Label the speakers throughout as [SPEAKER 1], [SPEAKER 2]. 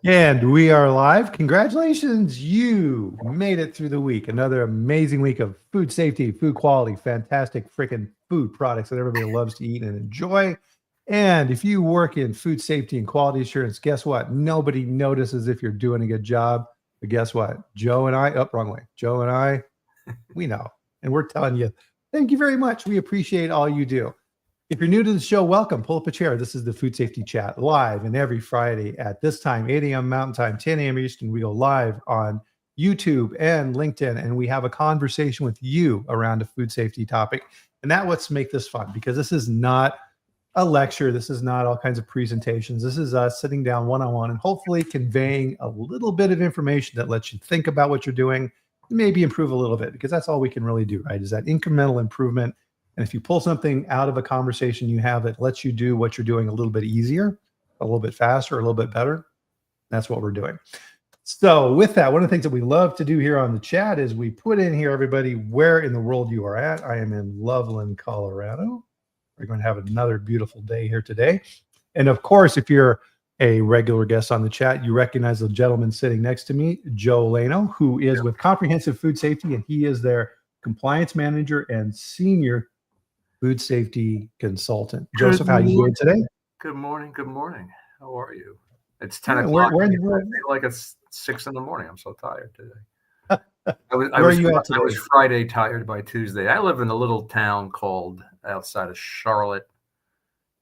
[SPEAKER 1] And we are live. Congratulations. You made it through the week. Another amazing week of food safety, food quality, fantastic freaking food products that everybody loves to eat and enjoy. And if you work in food safety and quality assurance, guess what? Nobody notices if you're doing a good job. But guess what? Joe and I, wrong way. Joe and I, we know. And we're telling you, thank you very much. We appreciate all you do. If you're new to the show, welcome. Pull up a chair. This is the Food Safety Chat live and every Friday at this time, 8 a.m. Mountain Time, 10 a.m. Eastern. We go live on YouTube and LinkedIn, and we have a conversation with you around a food safety topic. And that's what's make this fun, because this is not a lecture. This is not all kinds of presentations. This is us sitting down one-on-one and hopefully conveying a little bit of information that lets you think about what you're doing, maybe improve a little bit, because that's all we can really do, right? Is that incremental improvement. And if you pull something out of a conversation you have that lets you do what you're doing a little bit easier, a little bit faster, a little bit better, that's what we're doing. So with that, one of the things that we love to do here on the chat is we put in here, everybody, where in the world you are at. I am in Loveland, Colorado. We're going to have another beautiful day here today. And of course, if you're a regular guest on the chat, you recognize the gentleman sitting next to me, Joe Laino, who is with Comprehensive Food Safety, and he is their compliance manager and senior food safety consultant. Joseph, how are you doing today?
[SPEAKER 2] Good morning. Good morning. How are you? It's 10 o'clock. I feel like it's 6 in the morning. I'm so tired today. I was Friday tired by Tuesday. I live in a little town called outside of Charlotte,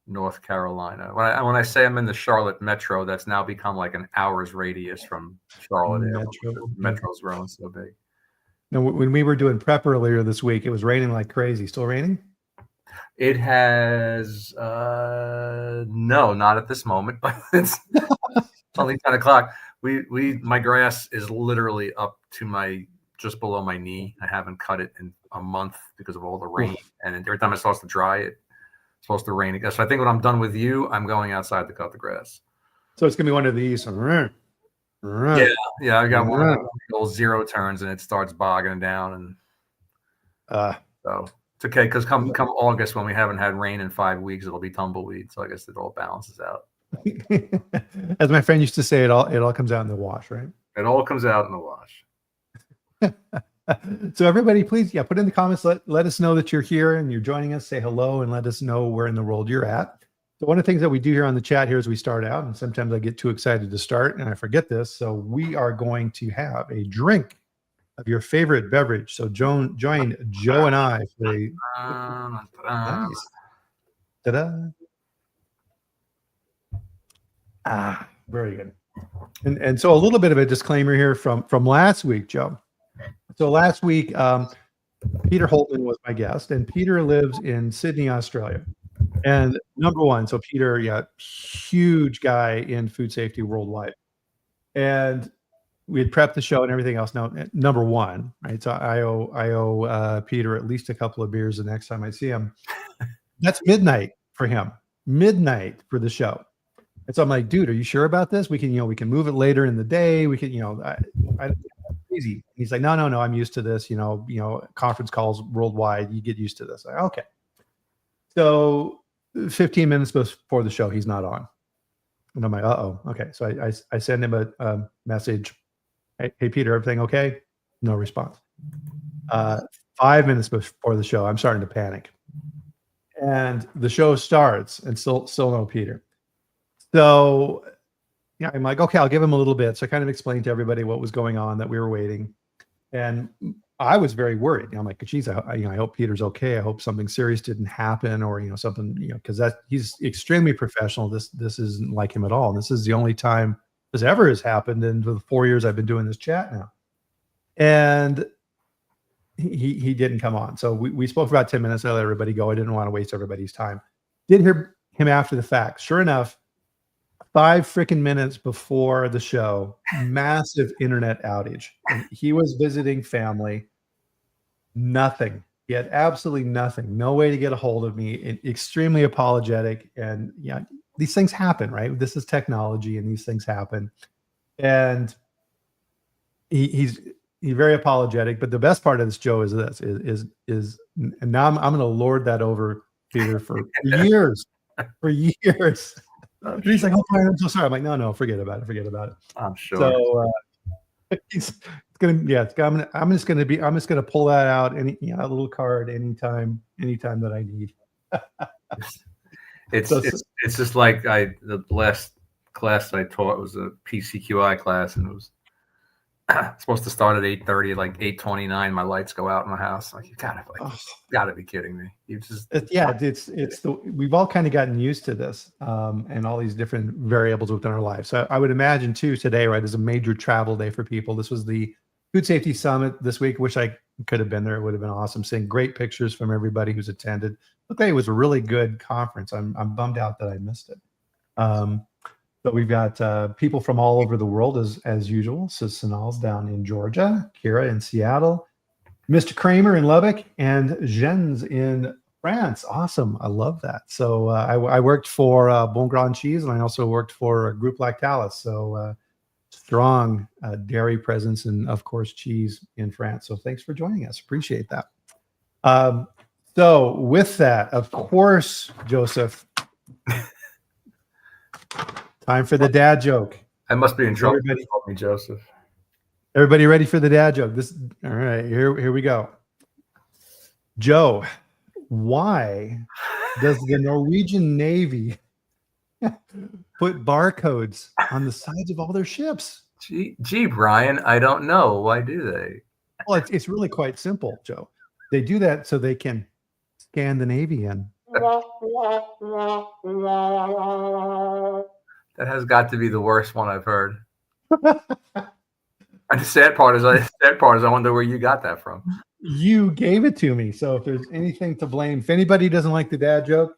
[SPEAKER 2] North Carolina. When I say I'm in the Charlotte metro, that's now become like an hour's radius from Charlotte. Metro's growing so big.
[SPEAKER 1] Now, when we were doing prep earlier this week, it was raining like crazy. Still raining?
[SPEAKER 2] It has no, not at this moment, but it's only 10 o'clock. My grass is literally up to just below my knee. I haven't cut it in a month because of all the rain. And every time it starts to dry, it's supposed to rain again. So I think when I'm done with you, I'm going outside to cut the grass.
[SPEAKER 1] So it's gonna be one of these.
[SPEAKER 2] Yeah. I got one of those zero turns and it starts bogging down, and so. It's okay, because come August, when we haven't had rain in 5 weeks, it'll be tumbleweed. So I guess it all balances out.
[SPEAKER 1] As my friend used to say, it all comes out in the wash, right?
[SPEAKER 2] It all comes out in the
[SPEAKER 1] wash. So everybody, please, put in the comments. Let us know that you're here and you're joining us. Say hello and let us know where in the world you're at. So one of the things that we do here on the chat here is we start out, and sometimes I get too excited to start and I forget this. So we are going to have a drink of your favorite beverage. So join Joe and I for a nice. Ta-da. Very good. And so a little bit of a disclaimer here from last week, Joe. So last week, Peter Holtman was my guest, and Peter lives in Sydney, Australia. And number one, so Peter, huge guy in food safety worldwide. And we had prepped the show and everything else. Now, number one, right? So I owe Peter at least a couple of beers the next time I see him. That's midnight for him. Midnight for the show. And so I'm like, dude, are you sure about this? We can move it later in the day. We can, crazy. He's like, no, I'm used to this. Conference calls worldwide. You get used to this. Like, okay. So 15 minutes before the show, he's not on. And I'm like, uh-oh. Okay. So I send him a message. Hey, Peter, everything okay? No response. 5 minutes before the show, I'm starting to panic. And the show starts and still no Peter. So I'm like, okay, I'll give him a little bit. So I kind of explained to everybody what was going on, that we were waiting. And I was very worried. I'm like, geez, I hope Peter's okay. I hope something serious didn't happen, or, something, because he's extremely professional. This isn't like him at all. And this is the only time this ever has happened in the 4 years I've been doing this chat now. And he didn't come on. So we spoke for about 10 minutes. I let everybody go. I didn't want to waste everybody's time. Did hear him after the fact. Sure enough, 5 freaking minutes before the show, massive internet outage. And he was visiting family. Nothing. He had absolutely nothing. No way to get a hold of me. Extremely apologetic. And these things happen, right? This is technology, and these things happen. And he's very apologetic. But the best part of this, Joe, is this: is and now I'm going to lord that over Peter for years, He's like, "Oh, I'm so sorry." I'm like, "No, forget about it.
[SPEAKER 2] I'm sure.
[SPEAKER 1] So it's gonna. I'm just gonna pull that out a little card anytime that I need.
[SPEAKER 2] It's just like the last class I taught was a PCQI class, and it was supposed to start at 8:30. Like 8:29, my lights go out in my house. Like, you gotta be kidding me.
[SPEAKER 1] We've all kind of gotten used to this, and all these different variables within our lives. So I would imagine too today, right, is a major travel day for people. This was the Food Safety Summit this week. Wish I could have been there. It would have been awesome. Seeing great pictures from everybody who's attended. Looked like it was a really good conference. I'm bummed out that I missed it. But we've got people from all over the world as usual. So Sanal's down in Georgia, Kira in Seattle, Mr. Kramer in Lubbock, and Jens in France. Awesome. I love that. So I worked for Bon Grand Cheese, and I also worked for Groupe Lactalis. So strong dairy presence and, of course, cheese in France. So thanks for joining us. Appreciate that. So with that, of course, Joseph, time for the dad joke.
[SPEAKER 2] I must be in trouble. Everybody call me Joseph.
[SPEAKER 1] Everybody ready for the dad joke? All right, here we go. Joe, why does the Norwegian Navy put barcodes on the sides of all their ships?
[SPEAKER 2] Gee, Brian, I don't know. Why do they?
[SPEAKER 1] Well, it's really quite simple, Joe. They do that so they can scan the Navy in.
[SPEAKER 2] That has got to be the worst one I've heard. And the sad part is I wonder where you got that from.
[SPEAKER 1] You gave it to me. So if there's anything to blame, if anybody doesn't like the dad joke,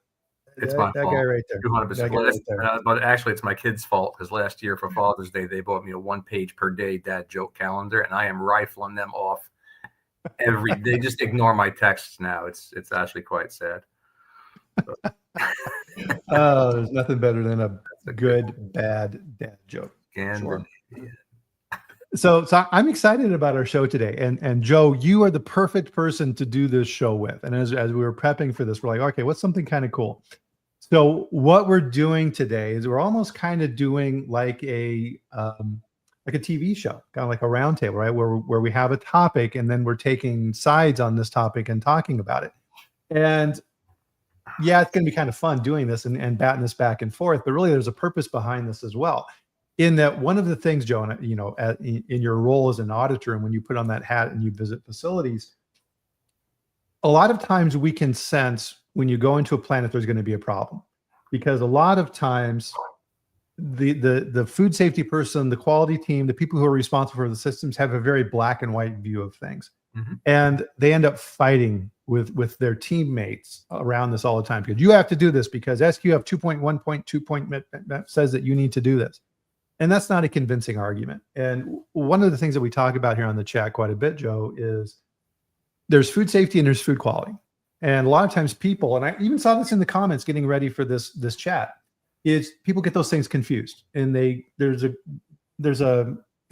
[SPEAKER 2] it's my fault.
[SPEAKER 1] That guy right there.
[SPEAKER 2] 200%. But actually, it's my kid's fault, because last year for Father's Day, they bought me a 1-page per day dad joke calendar, and I am rifling them off they just ignore my texts now. It's actually quite sad.
[SPEAKER 1] Oh, there's nothing better than a good bad dad joke.
[SPEAKER 2] Sure.
[SPEAKER 1] So I'm excited about our show today, and Joe, you are the perfect person to do this show with. And as we were prepping for this, we're like, okay, what's something kind of cool? So what we're doing today is we're almost kind of doing like a TV show, kind of like a roundtable, right? Where we have a topic, and then we're taking sides on this topic and talking about it. And yeah, it's going to be kind of fun doing this and batting this back and forth. But really, there's a purpose behind this as well. In that, one of the things, Joe, in your role as an auditor, and when you put on that hat and you visit facilities, a lot of times we can sense when you go into a plant if there's going to be a problem, because a lot of times the food safety person, the quality team, the people who are responsible for the systems have a very black and white view of things. Mm-hmm. And they end up fighting with their teammates around this all the time, because you have to do this because SQF 2.1.2 says that you need to do this. And that's not a convincing argument. And one of the things that we talk about here on the chat quite a bit, Joe, is there's food safety and there's food quality. And a lot of times people, and I even saw this in the comments getting ready for this chat, is people get those things confused. And there's a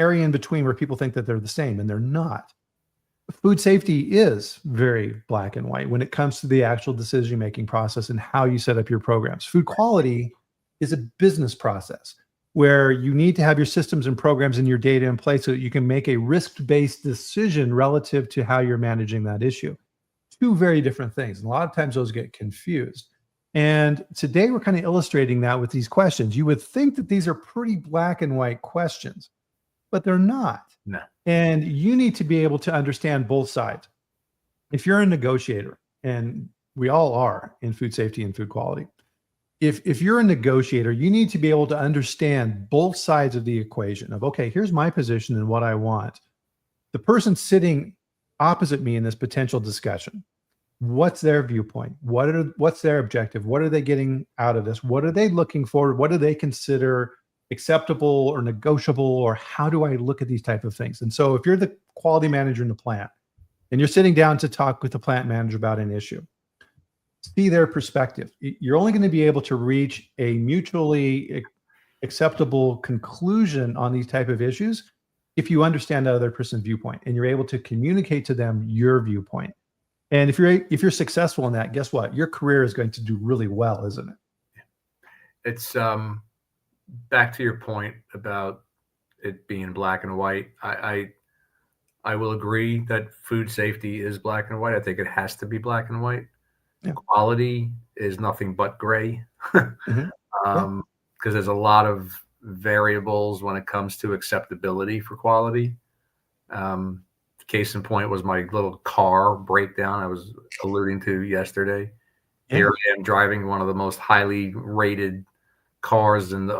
[SPEAKER 1] area in between where people think that they're the same, and they're not. Food safety is very black and white when it comes to the actual decision-making process and how you set up your programs. Food quality is a business process where you need to have your systems and programs and your data in place so that you can make a risk-based decision relative to how you're managing that issue. Two very different things. And a lot of times those get confused. And today we're kind of illustrating that with these questions. You would think that these are pretty black and white questions, but they're not.
[SPEAKER 2] No.
[SPEAKER 1] And you need to be able to understand both sides. If you're a negotiator, and we all are in food safety and food quality, if you're a negotiator, you need to be able to understand both sides of the equation of, okay, here's my position and what I want. The person sitting opposite me in this potential discussion, what's their viewpoint? What's their objective? What are they getting out of this? What are they looking for? What do they consider acceptable or negotiable, or how do I look at these type of things? And so if you're the quality manager in the plant and you're sitting down to talk with the plant manager about an issue, see their perspective. You're only going to be able to reach a mutually acceptable conclusion on these type of issues if you understand that other person's viewpoint and you're able to communicate to them your viewpoint. And if you're successful in that, guess what? Your career is going to do really well, isn't it?
[SPEAKER 2] it's back to your point about it being black and white. I will agree that food safety is black and white. I think it has to be black and white.
[SPEAKER 1] Yeah.
[SPEAKER 2] Quality is nothing but gray.
[SPEAKER 1] Mm-hmm.
[SPEAKER 2] Because there's a lot of variables when it comes to acceptability for quality. Case in point was my little car breakdown I was alluding to yesterday. Yeah. Here I am driving one of the most highly rated cars in the,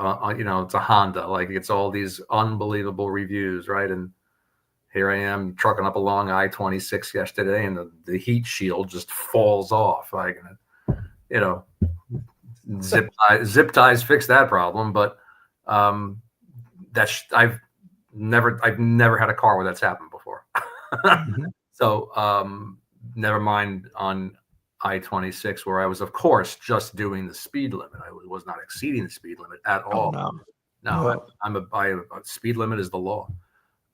[SPEAKER 2] it's a Honda. Like, it's all these unbelievable reviews, right? And here I am trucking up along I-26 yesterday, and the heat shield just falls off. Like, zip ties fix that problem, but I've never had a car where that's happened before. Mm-hmm. So never mind on I-26, where I was, of course, just doing the speed limit. I was not exceeding the speed limit at all. No. Speed limit is the law.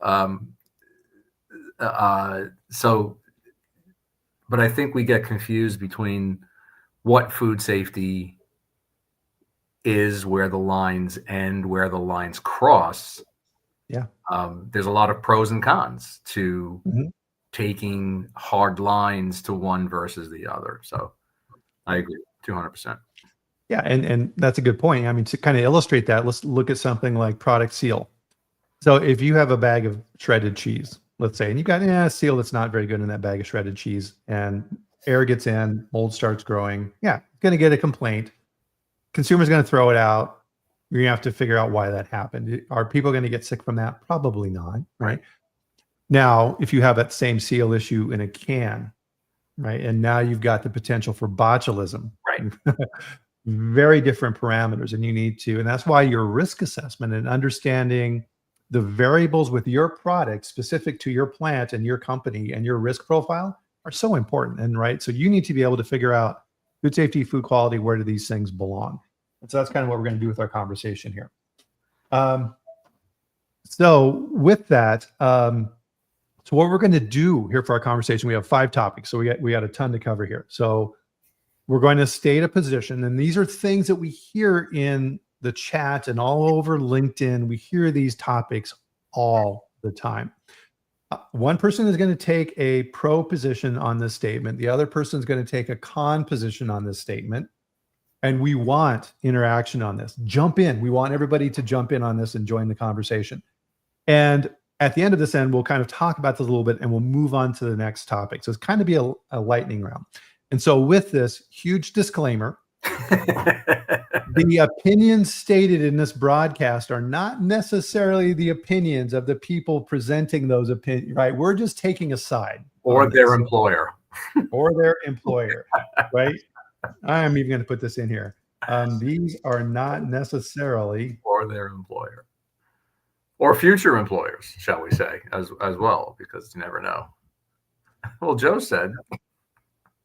[SPEAKER 2] But I think we get confused between what food safety is, where the lines end, where the lines cross.
[SPEAKER 1] Yeah.
[SPEAKER 2] There's a lot of pros and cons to taking hard lines to one versus the other. So I agree 200%.
[SPEAKER 1] Yeah. And that's a good point. I mean, to kind of illustrate that, let's look at something like product seal. So if you have a bag of shredded cheese, let's say, and you've got a seal that's not very good in that bag of shredded cheese, and air gets in, mold starts growing. Yeah. Going to get a complaint. Consumer's going to throw it out. You're going to have to figure out why that happened. Are people going to get sick from that? Probably not, right? Now, if you have that same seal issue in a can, right, and now you've got the potential for botulism,
[SPEAKER 2] right?
[SPEAKER 1] Very different parameters, and you need to, and that's why your risk assessment and understanding the variables with your product specific to your plant and your company and your risk profile are so important. And right, so you need to be able to figure out food safety, food quality, where do these things belong? And so that's kind of what we're going to do with our conversation here. So with that, so what we're going to do here for our conversation, we have 5 topics. So we got a ton to cover here. So we're going to state a position, and these are things that we hear in the chat and all over LinkedIn. We hear these topics all the time. One person is going to take a pro position on this statement. The other person is going to take a con position on this statement. And we want interaction on this. Jump in. We want everybody to jump in on this and join the conversation. And at the end of this end, we'll kind of talk about this a little bit, and we'll move on to the next topic. So it's kind of be a lightning round. And so with this huge disclaimer, the opinions stated in this broadcast are not necessarily the opinions of the people presenting those opinions, right? We're just taking a side.
[SPEAKER 2] Or their employer.
[SPEAKER 1] Or their employer, right? I'm even going to put this in here. These are not necessarily.
[SPEAKER 2] Or their employer. Or future employers, shall we say, as well, because you never know. Well, Joe said.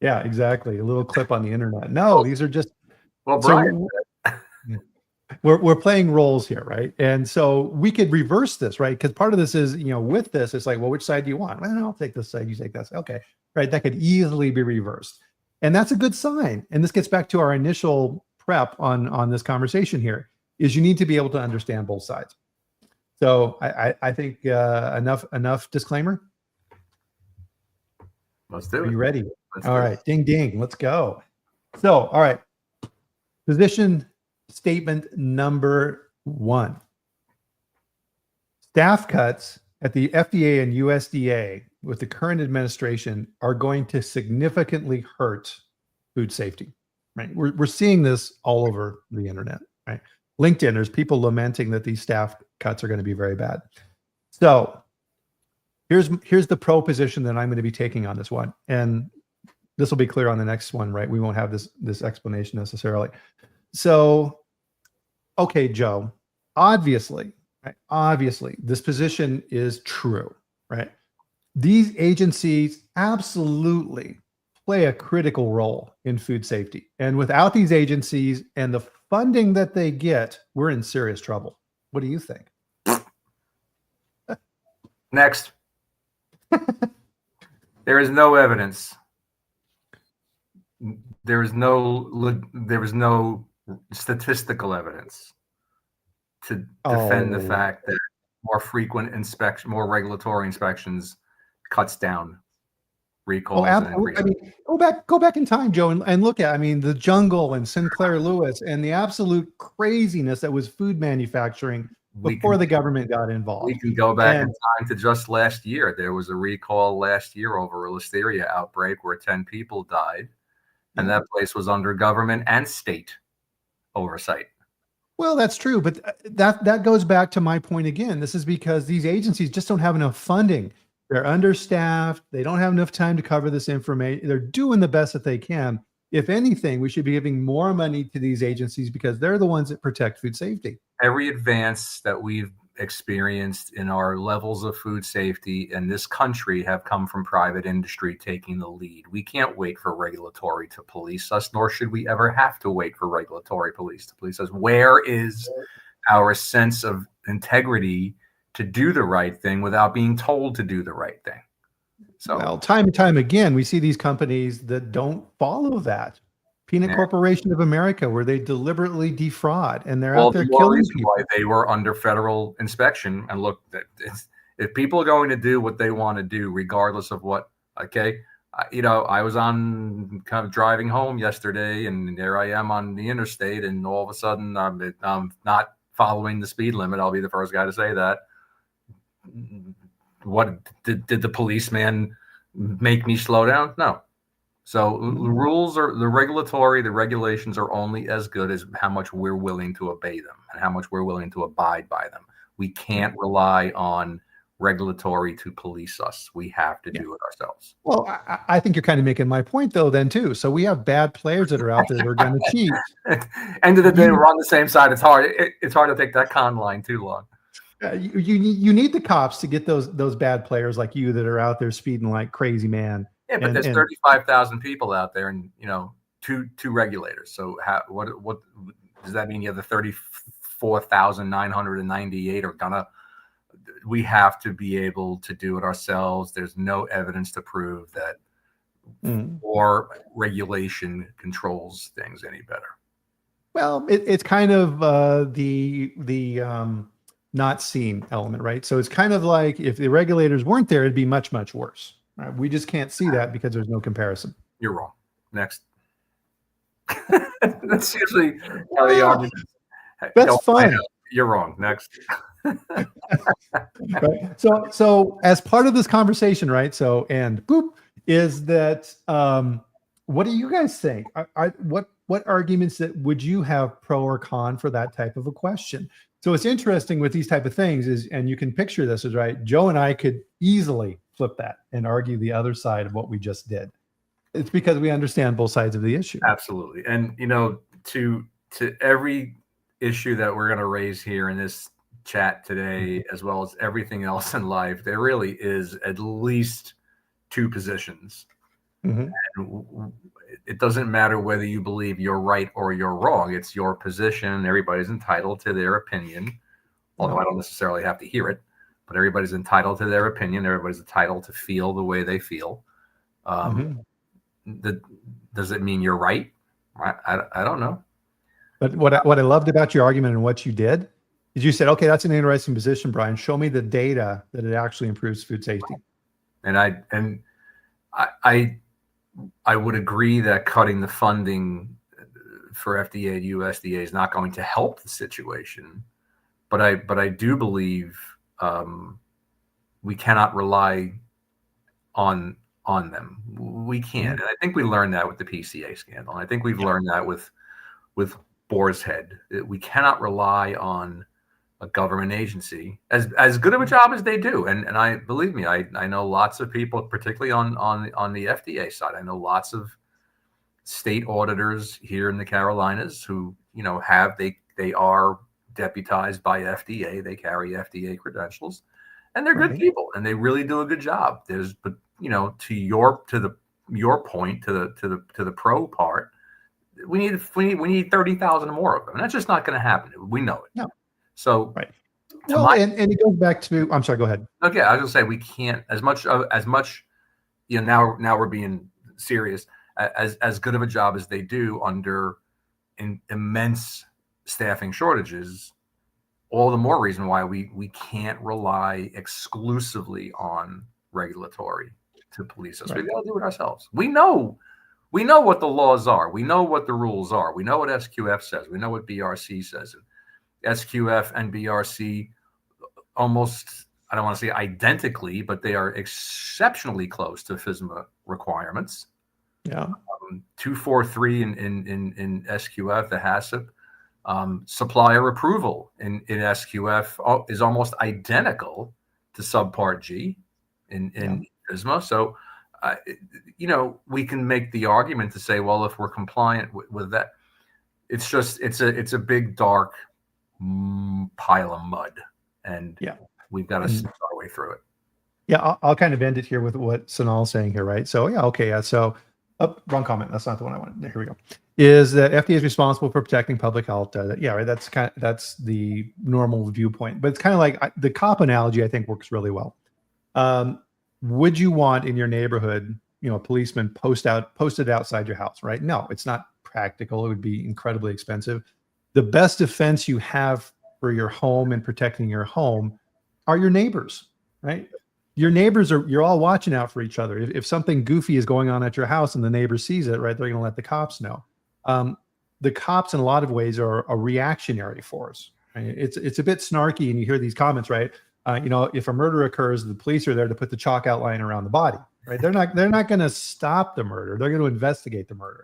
[SPEAKER 1] Yeah, exactly. A little clip on the internet. No, these are just.
[SPEAKER 2] Well, Brian.
[SPEAKER 1] So we're playing roles here, right? And so we could reverse this, right? Because part of this is, with this, it's like, well, which side do you want? Well, I'll take this side. You take this. Okay, right. That could easily be reversed. And that's a good sign. And this gets back to our initial prep on this conversation here, is you need to be able to understand both sides. So I think enough disclaimer.
[SPEAKER 2] Let's do it.
[SPEAKER 1] Are you ready? All right. Ding, ding. Let's go. So, all right. Position statement number 1. Staff cuts at the FDA and USDA with the current administration are going to significantly hurt food safety, right? We're seeing this all over the internet, right? LinkedIn, there's people lamenting that these staff cuts are going to be very bad. So here's the pro position that I'm going to be taking on this one. And this will be clear on the next one, right? We won't have this explanation necessarily. So, okay, Joe, obviously, this position is true, right? These agencies absolutely play a critical role in food safety. And without these agencies and the funding that they get, we're in serious trouble. What do you think?
[SPEAKER 2] Next. There is no evidence. There was no statistical evidence to defend the fact that more frequent inspection, more regulatory inspections cuts down recalls.
[SPEAKER 1] Absolutely. I mean, go back in time, Joe, and look at, I mean, the jungle and Sinclair Lewis and the absolute craziness that was food manufacturing before the government got involved.
[SPEAKER 2] We can go back in time to just last year. There was a recall last year over a listeria outbreak where 10 people died, and that place was under government and state oversight.
[SPEAKER 1] Well, that's true, but that goes back to my point again. This is because these agencies just don't have enough funding. They're understaffed. They don't have enough time to cover this information. They're doing the best that they can. If anything, we should be giving more money to these agencies because they're the ones that protect food safety.
[SPEAKER 2] Every advance that we've experienced in our levels of food safety in this country have come from private industry taking the lead. We can't wait for regulatory to police us, nor should we ever have to wait for regulatory police to police us. Where is our sense of integrity to do the right thing without being told to do the right thing? So,
[SPEAKER 1] well, time and time again, we see these companies that don't follow that. Peanut Corporation of America, where they deliberately defraud, and they're out there killing people.
[SPEAKER 2] Why they were under federal inspection. And look, if people are going to do what they want to do, regardless of what, I was on kind of driving home yesterday, and there I am on the interstate, and all of a sudden I'm not following the speed limit. I'll be the first guy to say that. What did the policeman make me slow down? No. So the rules are the regulations are only as good as how much we're willing to obey them and how much we're willing to abide by them. We can't rely on regulatory to police us. We have to do it ourselves.
[SPEAKER 1] Well, I think you're kind of making my point though then too. So we have bad players that are out there that are going to cheat.
[SPEAKER 2] End of the day, we're on the same side. It's hard. It's hard to take that con line too long.
[SPEAKER 1] You need the cops to get those bad players like you that are out there speeding like crazy, man.
[SPEAKER 2] Yeah, but there's 35,000 people out there, and two regulators. So what does that mean? You have the 34,998 are gonna. We have to be able to do it ourselves. There's no evidence to prove that or regulation controls things any better.
[SPEAKER 1] Well, it's kind of the not seen element, right? So it's kind of like if the regulators weren't there, it'd be much, much worse. Right? We just can't see that because there's no comparison.
[SPEAKER 2] You're wrong. Next. That's usually how the argument.
[SPEAKER 1] That's fine.
[SPEAKER 2] You're wrong. Next.
[SPEAKER 1] Right. So as part of this conversation, right? So is that what do you guys think? What arguments that would you have pro or con for that type of a question? So it's interesting with these type of things is, and you can picture this as right. Joe and I could easily flip that and argue the other side of what we just did. It's because we understand both sides of the issue.
[SPEAKER 2] Absolutely. And, to every issue that we're going to raise here in this chat today, as well as everything else in life, there really is at least two positions. And it doesn't matter whether you believe you're right or you're wrong. It's your position. Everybody's entitled to their opinion, although I don't necessarily have to hear it, but everybody's entitled to their opinion. Everybody's entitled to feel the way they feel. Does it mean you're right? I don't know.
[SPEAKER 1] But what I loved about your argument and what you did is you said, okay, that's an interesting position, Brian. Show me the data that it actually improves food safety.
[SPEAKER 2] And I would agree that cutting the funding for FDA and USDA is not going to help the situation, but I do believe we cannot rely on them. We can't, and I think we learned that with the PCA scandal. And I think we've learned that with Boar's Head. We cannot rely on a government agency as good of a job as they do. And I believe me, I know lots of people, particularly on the FDA side. I know lots of state auditors here in the Carolinas who, they are deputized by FDA. They carry FDA credentials, and they're good people, and they really do a good job. But to your point, to the pro part, we need 30,000 more of them, and that's just not going to happen. We know it.
[SPEAKER 1] No.
[SPEAKER 2] So,
[SPEAKER 1] well, and it goes back to. I'm sorry. Go ahead.
[SPEAKER 2] Okay, I was going to say we can't as much. Now we're being serious. As good of a job as they do under immense staffing shortages, all the more reason why we can't rely exclusively on regulatory to police us. Right. We got to do it ourselves. We know what the laws are. We know what the rules are. We know what SQF says. We know what BRC says. SQF and BRC almost, I don't want to say identically, but they are exceptionally close to FSMA requirements.
[SPEAKER 1] Yeah.
[SPEAKER 2] 243 in SQF, the HACCP. Supplier approval in SQF is almost identical to subpart G in FSMA. So, we can make the argument to say, well, if we're compliant with that, it's a big dark pile of mud, and we've got to see our way through it.
[SPEAKER 1] Yeah, I'll kind of end it here with what Sonal's saying here, right? So so wrong comment. That's not the one I wanted. Here we go. Is that FDA is responsible for protecting public health? Right. That's the normal viewpoint, but it's kind of like the cop analogy. I think works really well. Would you want in your neighborhood, a policeman posted outside your house? Right? No, it's not practical. It would be incredibly expensive. The best defense you have for your home and protecting your home are your neighbors, right? Your neighbors you're all watching out for each other. If something goofy is going on at your house and the neighbor sees it, right, they're going to let the cops know. The cops in a lot of ways are a reactionary force. Right? It's a bit snarky, and you hear these comments, right? If a murder occurs, the police are there to put the chalk outline around the body, right? They're not going to stop the murder. They're going to investigate the murder.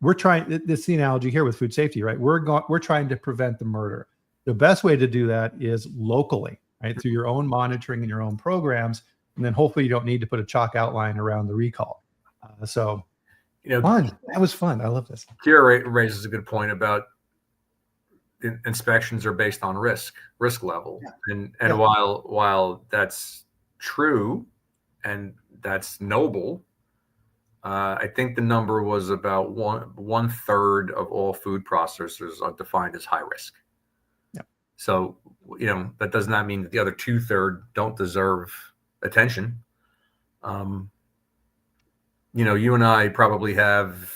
[SPEAKER 1] We're trying. This is the analogy here with food safety, right? We're trying to prevent the murder. The best way to do that is locally, right, through your own monitoring and your own programs, and then hopefully you don't need to put a chalk outline around the recall. Fun. That was fun. I love this.
[SPEAKER 2] Kira raises a good point about inspections are based on risk level, and while that's true and that's noble, I think the number was about one third of all food processors are defined as high risk.
[SPEAKER 1] Yeah.
[SPEAKER 2] So that does not mean that the other 2/3 don't deserve attention. You and I probably have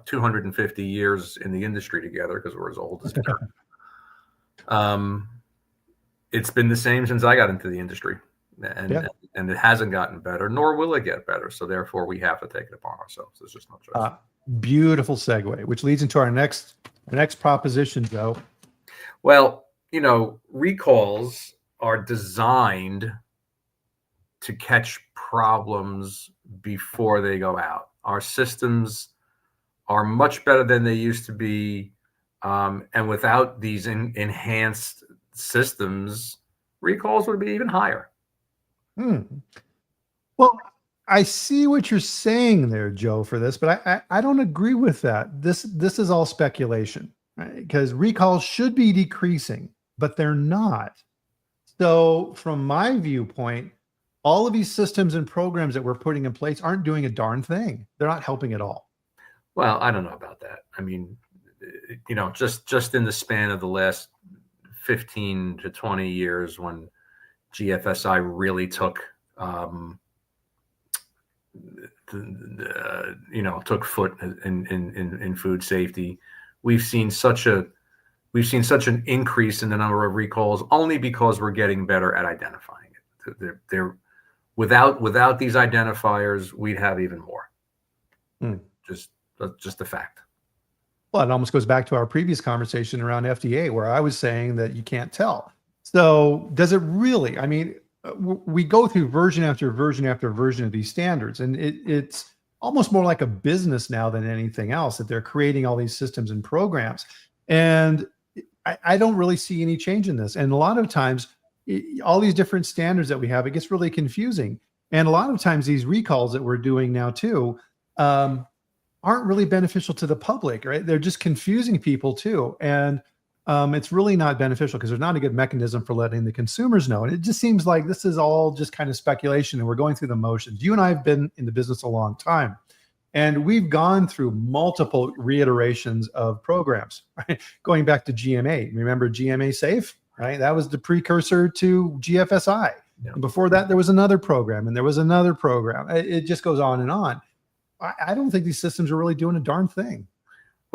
[SPEAKER 2] 250 years in the industry together because we're as old as dirt. It's been the same since I got into the industry, and it hasn't gotten better, nor will it get better. So therefore, we have to take it upon ourselves. There's just no choice.
[SPEAKER 1] Beautiful segue, which leads into our next proposition, Joe.
[SPEAKER 2] Well, recalls are designed to catch problems before they go out. Our systems are much better than they used to be. And without these enhanced systems, recalls would be even higher.
[SPEAKER 1] Well, I see what you're saying there, Joe, for this, but I don't agree with that. This is all speculation, right? Because recalls should be decreasing, but they're not. So from my viewpoint, all of these systems and programs that we're putting in place aren't doing a darn thing. They're not helping at all.
[SPEAKER 2] Well, I don't know about that. I mean, just in the span of the last 15 to 20 years, when GFSI really took foot in food safety, we've seen such an increase in the number of recalls only because we're getting better at identifying it. They're without these identifiers, we'd have even more. Just a fact.
[SPEAKER 1] Well, it almost goes back to our previous conversation around FDA, where I was saying that you can't tell. So does it really? I mean, we go through version after version after version of these standards, and it's almost more like a business now than anything else, that they're creating all these systems and programs. And I don't really see any change in this. And a lot of times, all these different standards that we have, it gets really confusing. And a lot of times these recalls that we're doing now too, aren't really beneficial to the public, right? They're just confusing people too. And it's really not beneficial because there's not a good mechanism for letting the consumers know. And it just seems like this is all just kind of speculation and we're going through the motions. You and I have been in the business a long time, and we've gone through multiple reiterations of programs, right? Going back to GMA. Remember GMA Safe, right? That was the precursor to GFSI.
[SPEAKER 2] Yeah.
[SPEAKER 1] And before that, there was another program and there was another program. It just goes on and on. I don't think these systems are really doing a darn thing.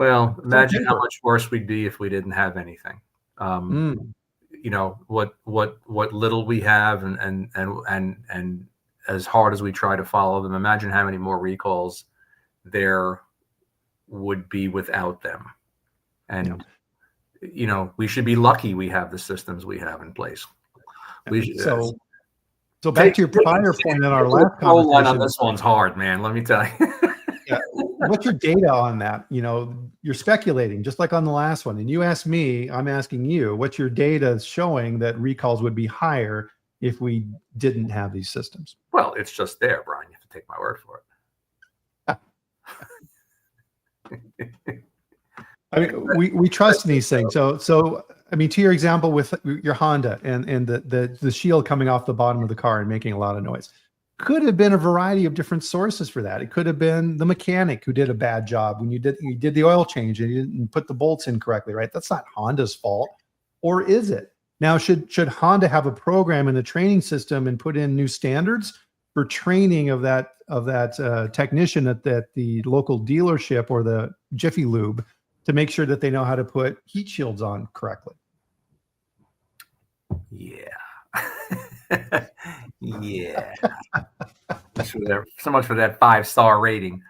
[SPEAKER 2] Well, imagine how much worse we'd be if we didn't have anything. You know, what little we have, and as hard as we try to follow them, imagine how many more recalls there would be without them. And you know, we should be lucky we have the systems we have in place. We should,
[SPEAKER 1] so back to your prior point in our last conversation.
[SPEAKER 2] On this one's hard, man. Let me tell you.
[SPEAKER 1] Yeah. What's your data on that? You know, you're speculating just like on the last one. And you asked me, I'm asking you, what's your data showing that recalls would be higher if we didn't have these systems?
[SPEAKER 2] Well, it's just there, Brian. You have to take my word for
[SPEAKER 1] it. I mean, we trust in these things. So I mean, to your example with your Honda and the shield coming off the bottom of the car and making a lot of noise. Could have been a variety of different sources for that. It could have been the mechanic who did a bad job when you did the oil change and you didn't put the bolts in correctly, right? That's not Honda's fault, or is it? Now, should Honda have a program in the training system and put in new standards for training of that technician at the local dealership or the Jiffy Lube to make sure that they know how to put heat shields on correctly?
[SPEAKER 2] Yeah. Yeah. So much for that 5-star rating.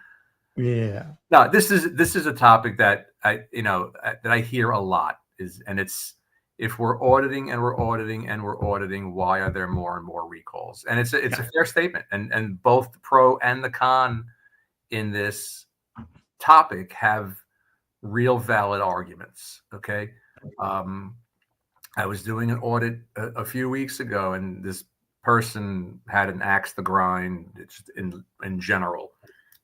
[SPEAKER 1] Yeah.
[SPEAKER 2] No, this is a topic that I hear a lot it's if we're auditing and we're auditing and we're auditing, why are there more and more recalls? And it's a fair statement. And both the pro and the con in this topic have real valid arguments. Okay. I was doing an audit a few weeks ago, and this person had an axe to grind in general.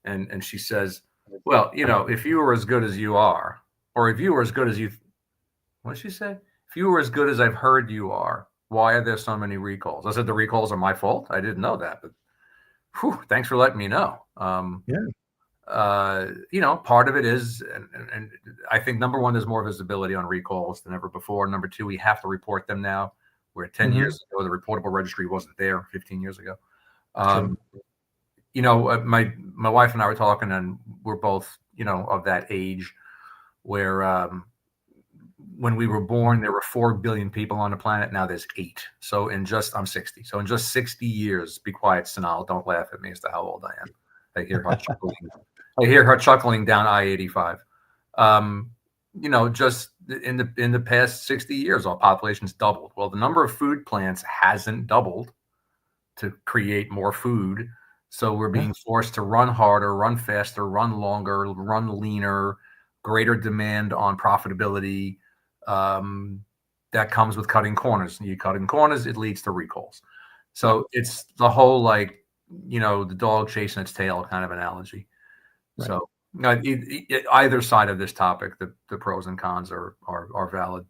[SPEAKER 2] And she says, well, you know, if you were as good as you are, or if you were as good as what did she say? If you were as good as I've heard you are, why are there so many recalls? I said, the recalls are my fault. I didn't know that, but thanks for letting me know. You know, part of it is, and I think number one, there's more visibility on recalls than ever before. Number two, we have to report them now. Where 10 years ago, the reportable registry wasn't there. 15 years ago, you know, my wife and I were talking, and we're both, you know, of that age where when we were born, there were 4 billion people on the planet. Now there's 8. So I'm 60. So in just 60 years, be quiet, Sanal. Don't laugh at me as to how old I am. I hear her chuckling. I hear her chuckling down I-85. You know, just in the past 60 years, our population's doubled. Well, the number of food plants hasn't doubled to create more food. So we're being forced to run harder, run faster, run longer, run leaner, greater demand on profitability. That comes with cutting corners. You cut in corners, it leads to recalls. So it's the whole, like, you know, the dog chasing its tail kind of analogy. Right. So either side of this topic, the pros and cons are valid.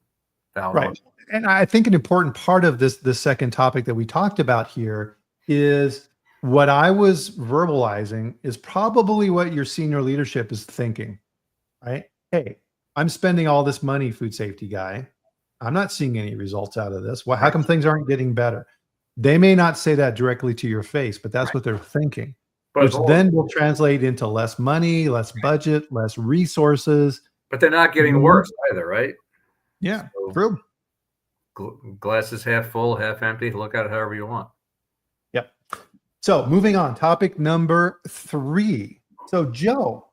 [SPEAKER 1] Right. And I think an important part of this second topic that we talked about here is what I was verbalizing is probably what your senior leadership is thinking, right? Hey, I'm spending all this money, food safety guy. I'm not seeing any results out of this. Well, how come things aren't getting better? They may not say that directly to your face, but that's what they're thinking. Which then will translate into less money, less budget, less resources.
[SPEAKER 2] But they're not getting worse either, right?
[SPEAKER 1] Yeah, so, true.
[SPEAKER 2] Glass is half full, half empty. Look at it however you want.
[SPEAKER 1] Yep. So moving on, topic number 3. So Joe,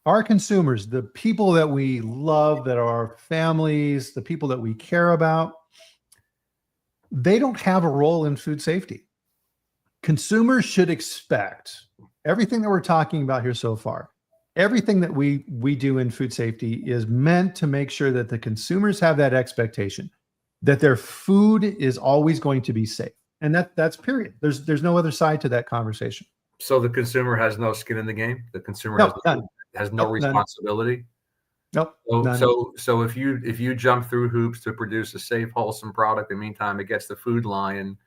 [SPEAKER 1] our consumers, the people that we love, that are our families, the people that we care about, they don't have a role in food safety. Consumers should expect everything that we're talking about here so far. Everything that we do in food safety is meant to make sure that the consumers have that expectation that their food is always going to be safe. And that's period. There's no other side to that conversation.
[SPEAKER 2] So the consumer has no skin in the game. The consumer has no responsibility.
[SPEAKER 1] Nope.
[SPEAKER 2] So if you jump through hoops to produce a safe, wholesome product, in the meantime, it gets the food line,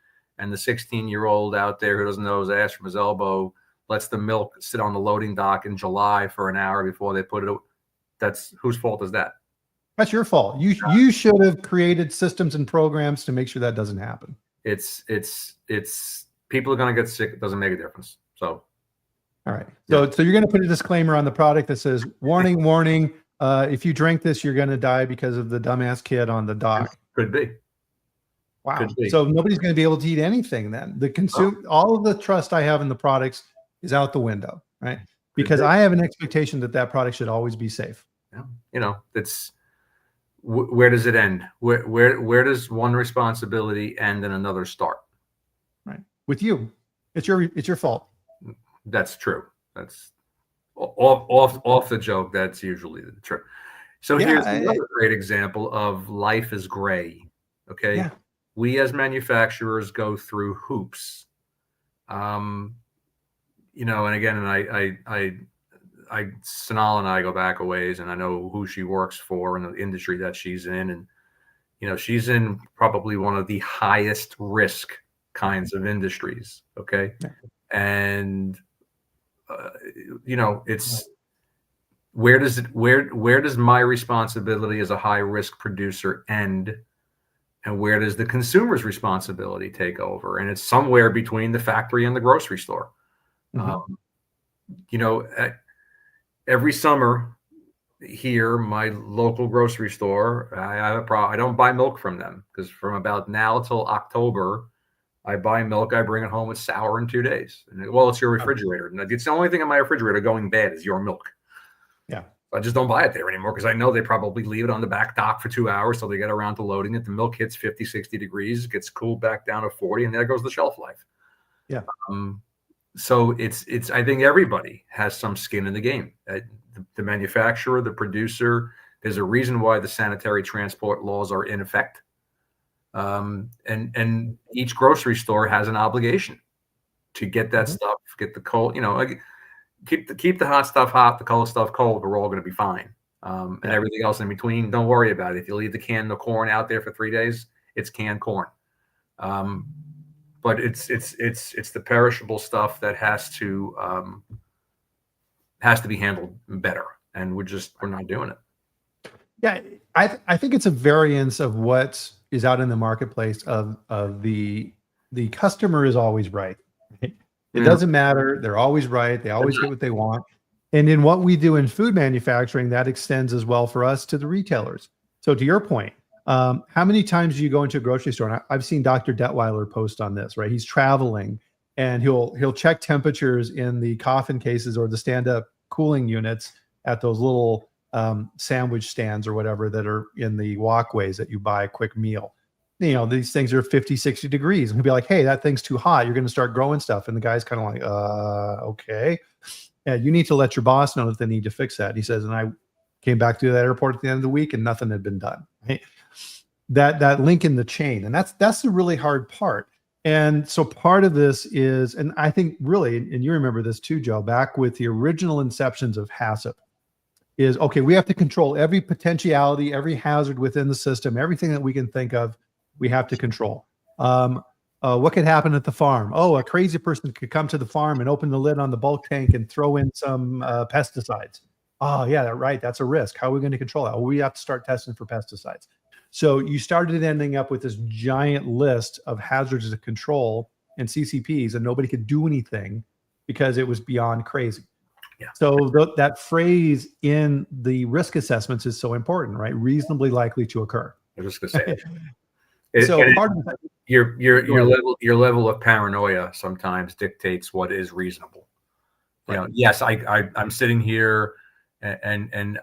[SPEAKER 2] and the 16-year-old out there who doesn't know his ass from his elbow lets the milk sit on the loading dock in July for an hour before they put it. That's whose fault is that?
[SPEAKER 1] That's your fault. You should have created systems and programs to make sure that doesn't happen.
[SPEAKER 2] It's people are going to get sick. It doesn't make a difference. So
[SPEAKER 1] All right. So you're going to put a disclaimer on the product that says, warning, warning. If you drink this, you're going to die because of the dumbass kid on the dock.
[SPEAKER 2] Could be.
[SPEAKER 1] Wow.
[SPEAKER 2] Could be.
[SPEAKER 1] So nobody's going to be able to eat anything then. All of the trust I have in the products is out the window, right? Because I have an expectation that product should always be safe.
[SPEAKER 2] Yeah. It's where does it end? Where does one responsibility end and another start?
[SPEAKER 1] Right. With you, it's your fault.
[SPEAKER 2] That's true. That's off the joke. That's usually the truth. So here's another great example of life is gray. Okay.
[SPEAKER 1] Yeah.
[SPEAKER 2] We as manufacturers go through hoops. And again, Sanal and I go back a ways, and I know who she works for and the industry that she's in. And, she's in probably one of the highest risk kinds of industries. Okay.
[SPEAKER 1] Yeah.
[SPEAKER 2] And, it's where does my responsibility as a high risk producer end? And where does the consumer's responsibility take over? And it's somewhere between the factory and the grocery store. Mm-hmm. Every summer here, my local grocery store, I have a problem. I don't buy milk from them because from about now till October, I buy milk. I bring it home. It's sour in 2 days. And, well, it's your refrigerator. And it's the only thing in my refrigerator going bad is your milk.
[SPEAKER 1] Yeah.
[SPEAKER 2] I just don't buy it there anymore because I know they probably leave it on the back dock for 2 hours till they get around to loading it. The milk hits 50, 60 degrees, gets cooled back down to 40, and there goes the shelf life.
[SPEAKER 1] Yeah.
[SPEAKER 2] So it's I think everybody has some skin in the game. The manufacturer, the producer, there's a reason why the sanitary transport laws are in effect. And each grocery store has an obligation to get that stuff, get the cold, keep the hot stuff hot, the cold stuff cold. We're all going to be fine. And everything else in between, don't worry about it. If you leave the can of corn out there for 3 days, it's canned corn. But it's the perishable stuff that has to be handled better, and we're not doing it.
[SPEAKER 1] Yeah, I think it's a variance of what is out in the marketplace of the customer is always right. It doesn't matter. They're always right. They always get what they want. And in what we do in food manufacturing, that extends as well for us to the retailers. So to your point, how many times do you go into a grocery store? And I've seen Dr. Detweiler post on this, right? He's traveling and he'll check temperatures in the coffin cases or the stand-up cooling units at those little sandwich stands or whatever that are in the walkways that you buy a quick meal. These things are 50, 60 degrees. And he'll be like, hey, that thing's too hot. You're going to start growing stuff. And the guy's kind of like, okay. Yeah, you need to let your boss know that they need to fix that. He says, and I came back to that airport at the end of the week and nothing had been done. Right? That link in the chain. And that's the really hard part. And so part of this is, and I think really, and you remember this too, Joe, back with the original inceptions of HACCP, is, okay, we have to control every potentiality, every hazard within the system, everything that we can think of, we have to control. What could happen at the farm? Oh, a crazy person could come to the farm and open the lid on the bulk tank and throw in some pesticides. Oh, yeah, right. That's a risk. How are we going to control that? Well, we have to start testing for pesticides. So you started ending up with this giant list of hazards to control and CCPs, and nobody could do anything because it was beyond crazy. Yeah. So that phrase in the risk assessments is so important, right? Reasonably likely to occur.
[SPEAKER 2] I was just going to say So part of your level of paranoia sometimes dictates what is reasonable. Right. Yes, I'm sitting here, and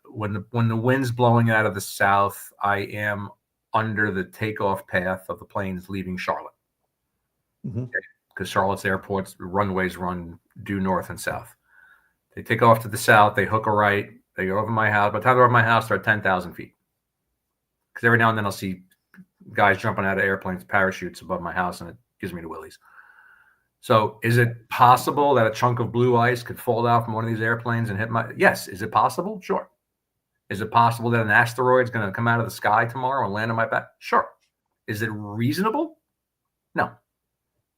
[SPEAKER 2] when the wind's blowing out of the south, I am under the takeoff path of the planes leaving Charlotte, because Charlotte's airport's runways run due north and south. They take off to the south, they hook a right, they go over my house. By the time they're over my house, they're at 10,000 feet. Because every now and then I'll see guys jumping out of airplanes, parachutes above my house, and it gives me the willies. So is it possible that a chunk of blue ice could fall out from one of these airplanes and hit my... Yes. Is it possible? Sure. Is it possible that an asteroid is going to come out of the sky tomorrow and land on my back? Sure. Is it reasonable? No.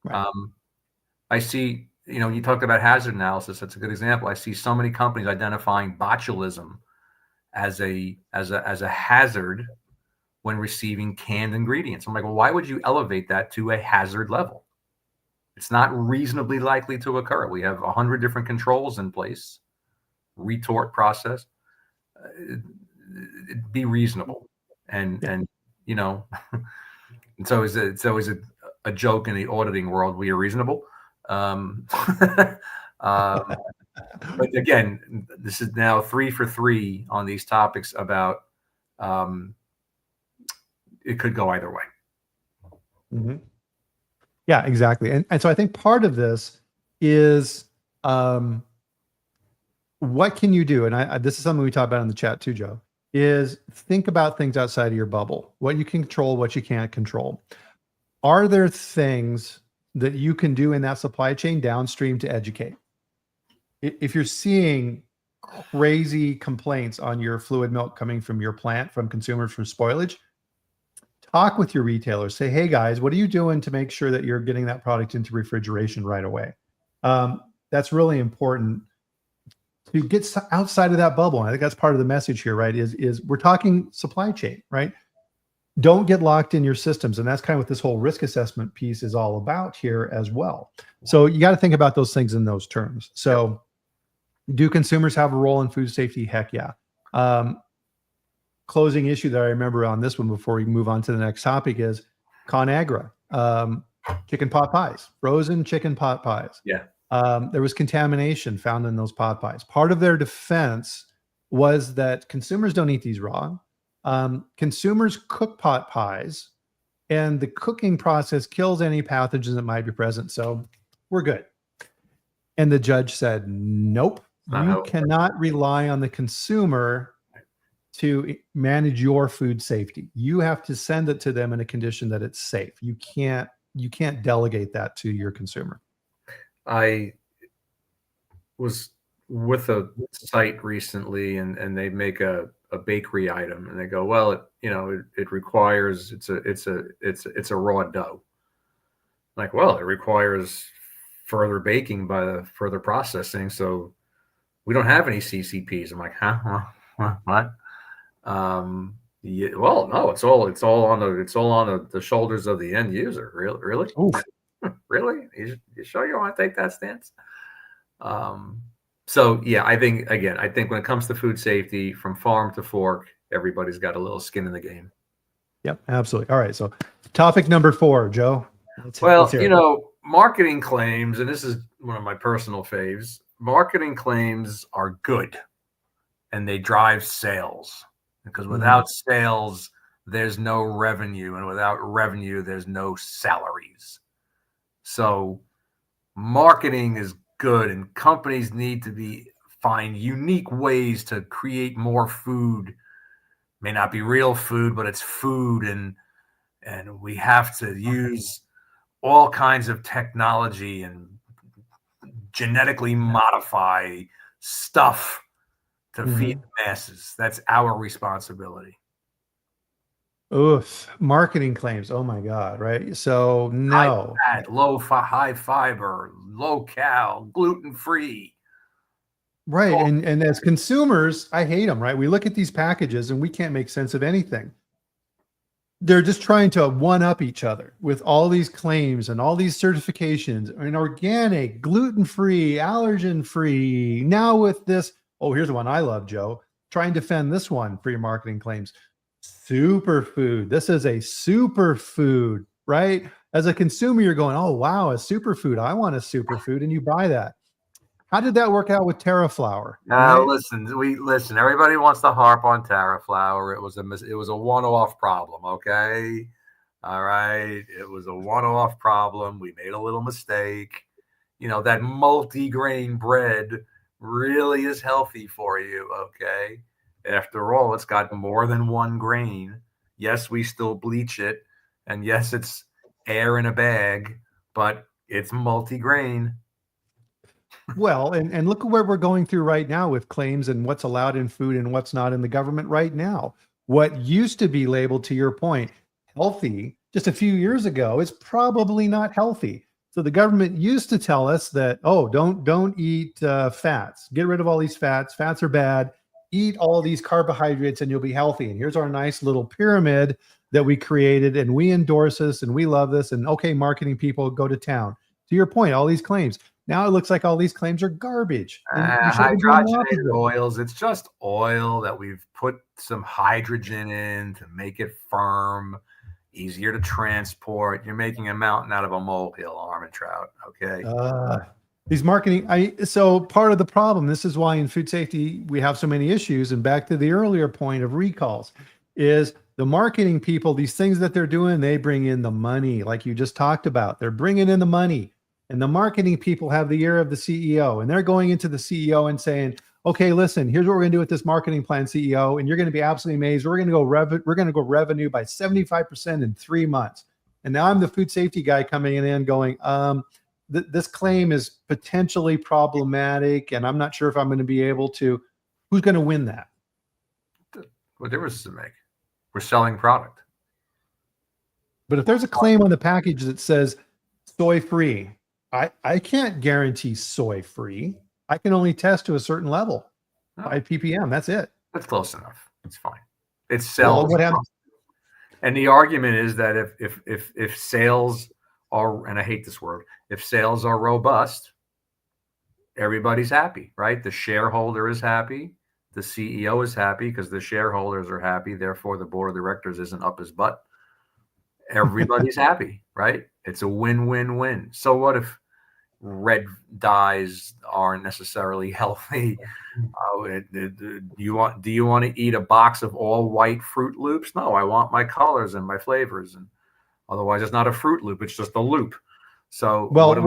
[SPEAKER 2] Right. I see... you talked about hazard analysis. That's a good example. I see so many companies identifying botulism as a hazard when receiving canned ingredients. I'm like, well, why would you elevate that to a hazard level? It's not reasonably likely to occur. We have 100 different controls in place, retort process. Be reasonable, and you know, it's always a joke in the auditing world. We are reasonable. But again, this is now 3 for 3 on these topics about it could go either way.
[SPEAKER 1] Mm-hmm. Yeah, exactly. And so I think part of this is what can you do? And this is something we talked about in the chat too, Joe, is think about things outside of your bubble, what you can control, what you can't control. Are there things that you can do in that supply chain downstream to educate? If you're seeing crazy complaints on your fluid milk coming from your plant, from consumers, from spoilage, talk with your retailers. Say, hey guys, what are you doing to make sure that you're getting that product into refrigeration right away? That's really important to get outside of that bubble. And I think that's part of the message here, right? Is we're talking supply chain, right? Don't get locked in your systems. And that's kind of what this whole risk assessment piece is all about here as well. So you got to think about those things in those terms. So do consumers have a role in food safety? Heck yeah. Closing issue that I remember on this one before we move on to the next topic is ConAgra, chicken pot pies, frozen chicken pot pies.
[SPEAKER 2] Yeah.
[SPEAKER 1] There was contamination found in those pot pies. Part of their defense was that consumers don't eat these raw. Consumers cook pot pies, and the cooking process kills any pathogens that might be present. So we're good. And the judge said, nope, you cannot rely on the consumer to manage your food safety. You have to send it to them in a condition that it's safe. You can't delegate that to your consumer.
[SPEAKER 2] I was with a site recently, and they make a bakery item, and they go, well, it requires it's a raw dough. Like, well, it requires further baking by the further processing, so we don't have any CCPs. I'm like, huh? What? Yeah, well, no, it's all on the shoulders of the end user. Really? Really? You sure you want to take that stance? So yeah, I think when it comes to food safety, from farm to fork, everybody's got a little skin in the game.
[SPEAKER 1] Yep, absolutely. All right, so topic number 4, Joe.
[SPEAKER 2] Marketing claims, and this is one of my personal faves. Marketing claims are good, and they drive sales, because without sales, there's no revenue, and without revenue, there's no salaries. So marketing is good, and companies need to find unique ways to create more food. May not be real food, but it's food, and we have to use all kinds of technology and genetically modify stuff to feed the masses. That's our responsibility.
[SPEAKER 1] Oof, marketing claims. Oh my God, right? So no.
[SPEAKER 2] High fat, high fiber, low cal, gluten-free.
[SPEAKER 1] Right. And as consumers, I hate them, right? We look at these packages and we can't make sense of anything. They're just trying to one-up each other with all these claims and all these certifications, and organic, gluten-free, allergen-free. Now with this, here's the one I love, Joe. Try and defend this one for your marketing claims. Superfood. This is a superfood, right? As a consumer, you're going, oh, wow, a superfood. I want a superfood. And you buy that. How did that work out with TerraFlower?
[SPEAKER 2] Right? Listen. Everybody wants to harp on TerraFlower. It was a one-off problem. Okay. All right. It was a one-off problem. We made a little mistake. That multi-grain bread really is healthy for you. Okay. After all, it's got more than one grain. Yes, we still bleach it. And yes, it's air in a bag, but it's multi-grain.
[SPEAKER 1] Well, and look at where we're going through right now with claims and what's allowed in food and what's not in the government right now. What used to be labeled, to your point, healthy just a few years ago is probably not healthy. So the government used to tell us that, don't eat fats. Get rid of all these fats. Fats are bad. Eat all these carbohydrates and you'll be healthy. And here's our nice little pyramid that we created, and we endorse this and we love this. And okay, marketing people, go to town. To your point, all these claims. Now it looks like all these claims are garbage.
[SPEAKER 2] Hydrogenated oils. It's just oil that we've put some hydrogen in to make it firm, easier to transport. You're making a mountain out of a molehill, Armin Trout. Okay.
[SPEAKER 1] These marketing, so part of the problem, this is why in food safety we have so many issues. And back to the earlier point of recalls, is the marketing people, these things that they're doing, they bring in the money, like you just talked about. They're bringing in the money. And the marketing people have the ear of the CEO, and they're going into the CEO and saying, okay, listen, here's what we're going to do with this marketing plan, CEO, and you're going to be absolutely amazed. We're going to go revenue by 75% in 3 months. And now I'm the food safety guy coming in going, this claim is potentially problematic, and I'm not sure if I'm going to be able to. Who's going to win that?
[SPEAKER 2] What difference does it make? We're selling product.
[SPEAKER 1] But if there's a claim on the package that says soy free, I can't guarantee soy free. I can only test to a certain level, 5 ppm. That's it.
[SPEAKER 2] That's close enough. It's fine. It sells.
[SPEAKER 1] Well, what happens?
[SPEAKER 2] And the argument is that if sales are, and I hate this word, if sales are robust, everybody's happy, right? The shareholder is happy. The CEO is happy because the shareholders are happy. Therefore, the board of directors isn't up his butt. Everybody's happy, right? It's a win-win-win. So what if red dyes aren't necessarily healthy? Do you want to eat a box of all white Fruit Loops? No, I want my colors and my flavors, and otherwise it's not a Fruit Loop, it's just a loop. So
[SPEAKER 1] well, so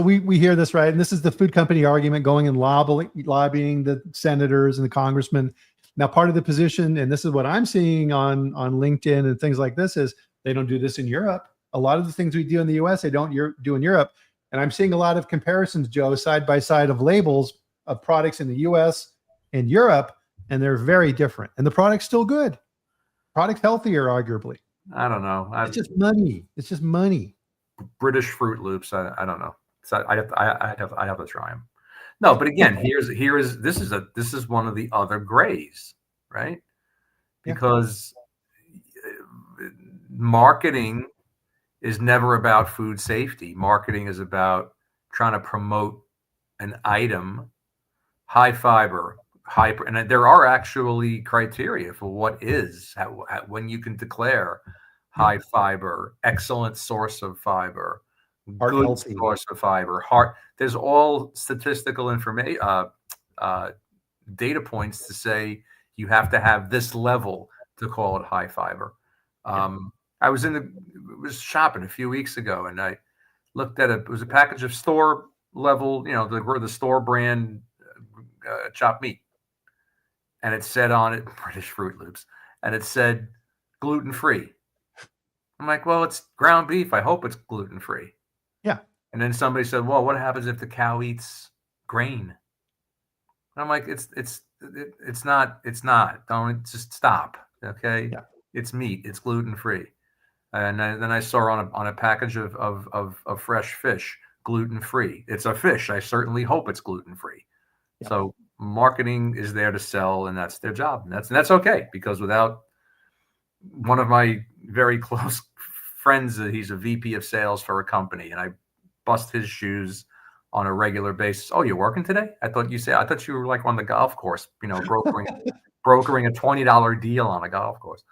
[SPEAKER 1] we hear this, right? And this is the food company argument, going and lobbying the senators and the congressmen. Now, part of the position, and this is what I'm seeing on LinkedIn and things like this, is they don't do this in Europe. A lot of the things we do in the US, they don't do in Europe. And I'm seeing a lot of comparisons, Joe, side by side of labels of products in the US and Europe, and they're very different. And the product's still good. Product's healthier, arguably.
[SPEAKER 2] I don't know.
[SPEAKER 1] It's just money. It's just money.
[SPEAKER 2] British Fruit Loops. I don't know. So I have to try them. No, but again, this is one of the other grays, right? Because marketing is never about food safety. Marketing is about trying to promote an item, high fiber, and there are actually criteria for what is when you can declare high fiber, excellent source of fiber, good source of fiber. There's all statistical information, data points to say you have to have this level to call it high fiber. I was shopping a few weeks ago, and I looked at it was a package of store level, the store brand chopped meat, and it said on it British Fruit Loops, and it said gluten free. I'm like, well, it's ground beef. I hope it's gluten free.
[SPEAKER 1] Yeah.
[SPEAKER 2] And then somebody said, well, what happens if the cow eats grain? And I'm like, it's not. Don't, just stop. Okay.
[SPEAKER 1] Yeah.
[SPEAKER 2] It's meat. It's gluten free. And then I saw on a package of fresh fish, gluten free. It's a fish. I certainly hope it's gluten free. Yeah. So marketing is there to sell, and that's their job. And that's okay, because without one of my very close friends, he's a VP of sales for a company, and I bust his shoes on a regular basis. Oh, you're working today? I thought you were like on the golf course, brokering a $20 deal on a golf course.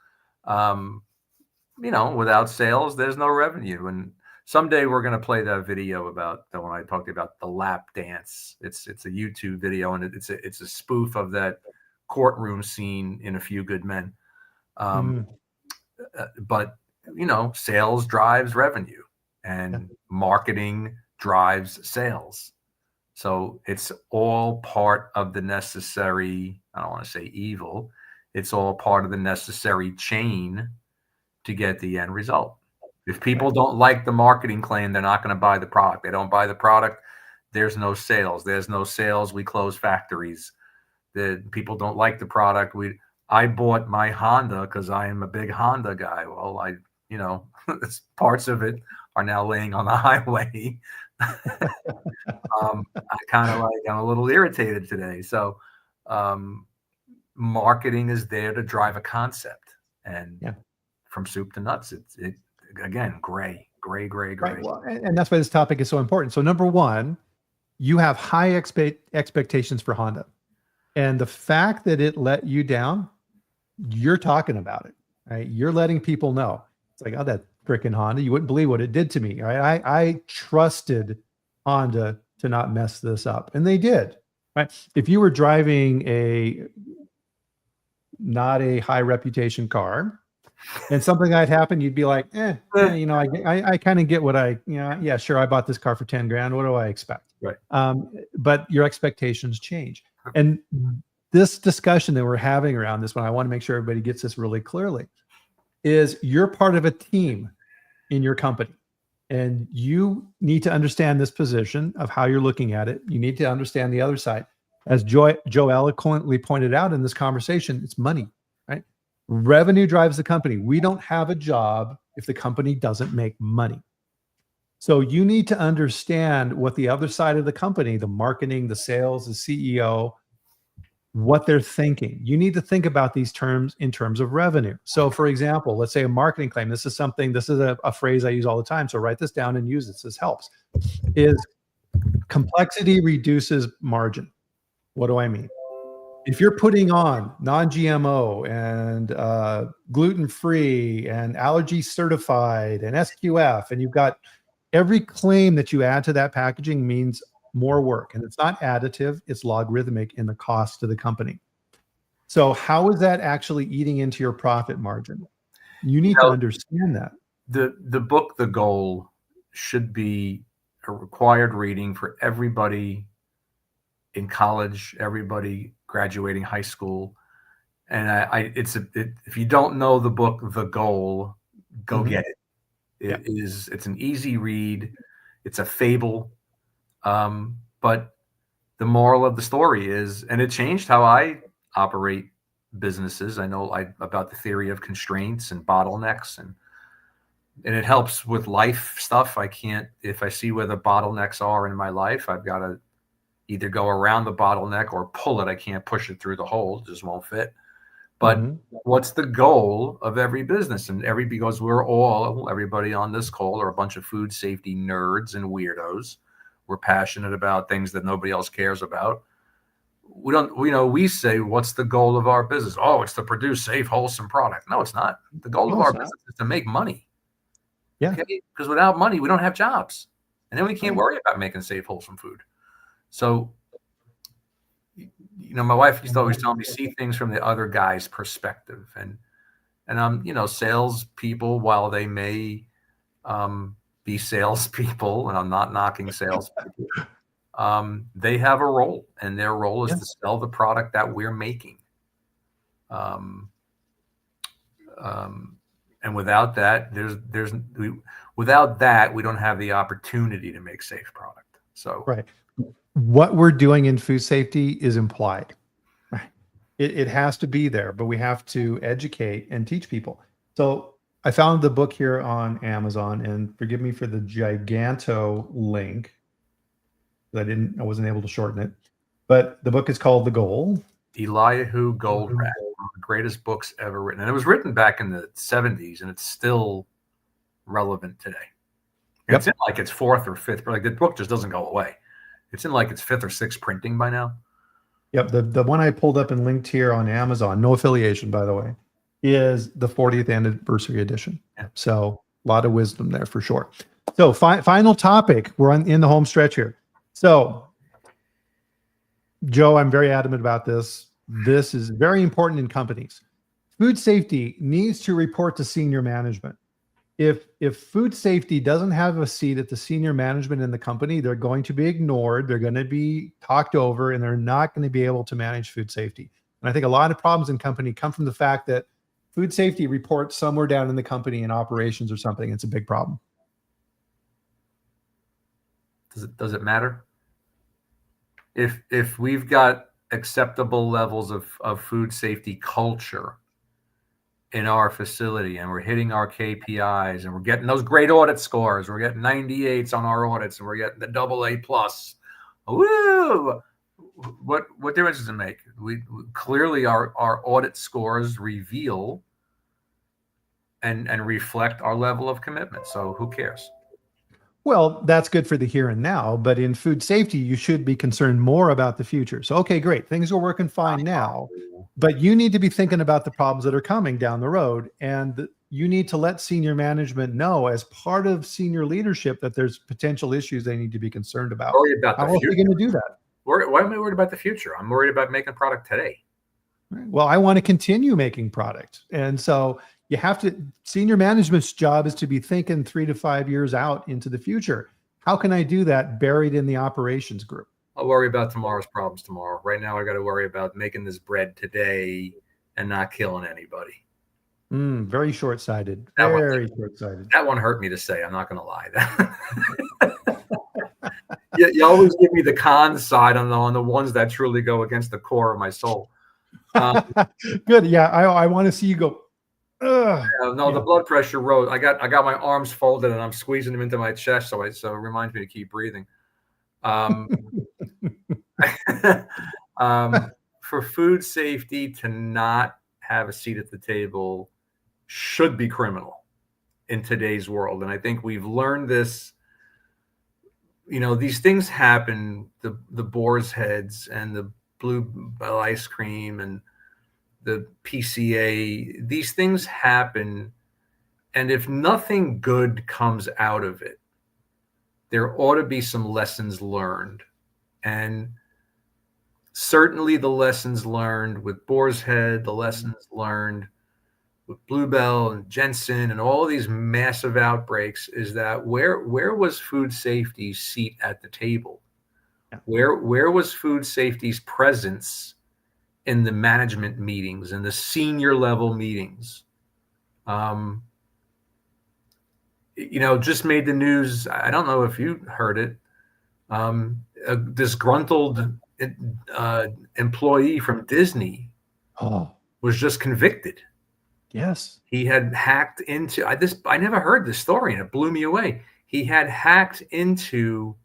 [SPEAKER 2] Without sales, there's no revenue. And someday we're going to play that video about the one I talked about, the lap dance. It's a YouTube video, and it's a spoof of that courtroom scene in A Few Good Men. But sales drives revenue, and marketing drives sales. So it's all part of the necessary, I don't want to say evil, it's all part of the necessary chain to get the end result. If people don't like the marketing claim, they're not going to buy the product. They don't buy the product, there's no sales. There's no sales, we close factories. The people don't like the product. I bought my Honda because I am a big Honda guy. Well, parts of it are now laying on the highway. I'm a little irritated today. So marketing is there to drive a concept, and from soup to nuts, it again, gray. Gray.
[SPEAKER 1] Right. Well, and that's why this topic is so important. So number one, you have high expectations for Honda. And the fact that it let you down, you're talking about it, right? You're letting people know. It's like, oh, that freaking Honda, you wouldn't believe what it did to me, right? I trusted Honda to not mess this up. And they did, right? If you were driving not a high reputation car and something like that happened, you'd be like, I kind of get what yeah, sure. I bought this car for 10 grand. What do I expect?
[SPEAKER 2] Right.
[SPEAKER 1] But your expectations change. And this discussion that we're having around this one, I want to make sure everybody gets this really clearly, is you're part of a team in your company. And you need to understand this position of how you're looking at it. You need to understand the other side. As Joe eloquently pointed out in this conversation, it's money, right? Revenue drives the company. We don't have a job if the company doesn't make money. So you need to understand what the other side of the company, the marketing, the sales, the CEO, what they're thinking. You need to think about these terms in terms of revenue. So for example, let's say a marketing claim. This is a phrase I use all the time. So write this down and use this. This helps. Is complexity reduces margin. What do I mean? If you're putting on non-GMO and gluten-free and allergy certified and SQF, and you've got every claim that you add to that packaging means more work, and it's not additive, it's logarithmic in the cost to the company. So how is that actually eating into your profit margin? You need to understand that.
[SPEAKER 2] The book, The Goal, should be a required reading for everybody in college, everybody graduating high school. And if you don't know the book, The Goal, go get it. It's an easy read. It's a fable. But the moral of the story is, and it changed how I operate businesses. I know about the theory of constraints and bottlenecks, and it helps with life stuff. If I see where the bottlenecks are in my life, I've got to either go around the bottleneck or pull it. I can't push it through the hole. It just won't fit. But what's the goal of every business? And because everybody on this call are a bunch of food safety nerds and weirdos. We're passionate about things that nobody else cares about. We say, what's the goal of our business? Oh, it's to produce safe, wholesome product. No, it's not. The goal of our business is to make money.
[SPEAKER 1] Yeah.
[SPEAKER 2] Okay? Because without money, we don't have jobs. And then we can't worry about making safe, wholesome food. So, my wife used to always tell me, see things from the other guy's perspective. And salespeople, while they may be salespeople, and I'm not knocking salespeople, they have a role, and their role is to sell the product that we're making. And without that, we don't have the opportunity to make safe product. So
[SPEAKER 1] right. What we're doing in food safety is implied. Right. It has to be there, but we have to educate and teach people. So I found the book here on Amazon, and forgive me for the giganto link. I wasn't able to shorten it, but the book is called The Goal.
[SPEAKER 2] Eliyahu Goldratt, one of the greatest books ever written. And it was written back in the 70s, and it's still relevant today. It's in like its fourth or fifth, but the book just doesn't go away. It's in like its fifth or sixth printing by now.
[SPEAKER 1] Yep. The one I pulled up and linked here on Amazon, no affiliation, by the way, is the 40th anniversary edition. Yeah. So a lot of wisdom there for sure. So final topic. We're in the home stretch here. So Joe, I'm very adamant about this. This is very important in companies. Food safety needs to report to senior management. If food safety doesn't have a seat at the senior management in the company, they're going to be ignored. They're going to be talked over, and they're not going to be able to manage food safety. And I think a lot of problems in company come from the fact that food safety reports somewhere down in the company in operations or something. It's a big problem.
[SPEAKER 2] Does it matter? If we've got acceptable levels of food safety culture in our facility, and we're hitting our KPIs, and we're getting those great audit scores, we're getting 98s on our audits, and we're getting the AA+. Woo! What difference does it make? We clearly our audit scores reveal and reflect our level of commitment. So who cares?
[SPEAKER 1] Well, that's good for the here and now, but in food safety, you should be concerned more about the future. So, okay, great. Things are working fine now, but you need to be thinking about the problems that are coming down the road. And you need to let senior management know as part of senior leadership that there's potential issues they need to be concerned about.
[SPEAKER 2] Worry about the
[SPEAKER 1] How are
[SPEAKER 2] future.
[SPEAKER 1] they going to do that?
[SPEAKER 2] Why am I worried about the future? I'm worried about making product today.
[SPEAKER 1] Well, I want to continue making product. And so you have to, senior management's job is to be thinking 3 to 5 years out into the future. How can I do that buried in the operations group?
[SPEAKER 2] I'll worry about tomorrow's problems tomorrow. Right now, I got to worry about making this bread today and not killing anybody.
[SPEAKER 1] Very short-sighted. Very short-sighted.
[SPEAKER 2] That one hurt me to say. I'm not going to lie. You always give me the con side on the ones that truly go against the core of my soul.
[SPEAKER 1] Good. Yeah, I want to see you go.
[SPEAKER 2] The blood pressure rose. I got my arms folded and I'm squeezing them into my chest, so it reminds me to keep breathing. For food safety to not have a seat at the table should be criminal in today's world, and I think we've learned this. These things happen. The boar's heads and the Bluebell ice cream and the PCA, these things happen. And if nothing good comes out of it, there ought to be some lessons learned. And certainly the lessons learned with Boar's Head, the lessons learned with Bluebell and Jensen and all these massive outbreaks is that where was food safety's seat at the table? Where was food safety's presence in the management meetings and the senior level meetings? Just made the news. I don't know if you heard it. A disgruntled employee from Disney was just convicted.
[SPEAKER 1] Yes.
[SPEAKER 2] He had hacked into I never heard this story and it blew me away. He had hacked into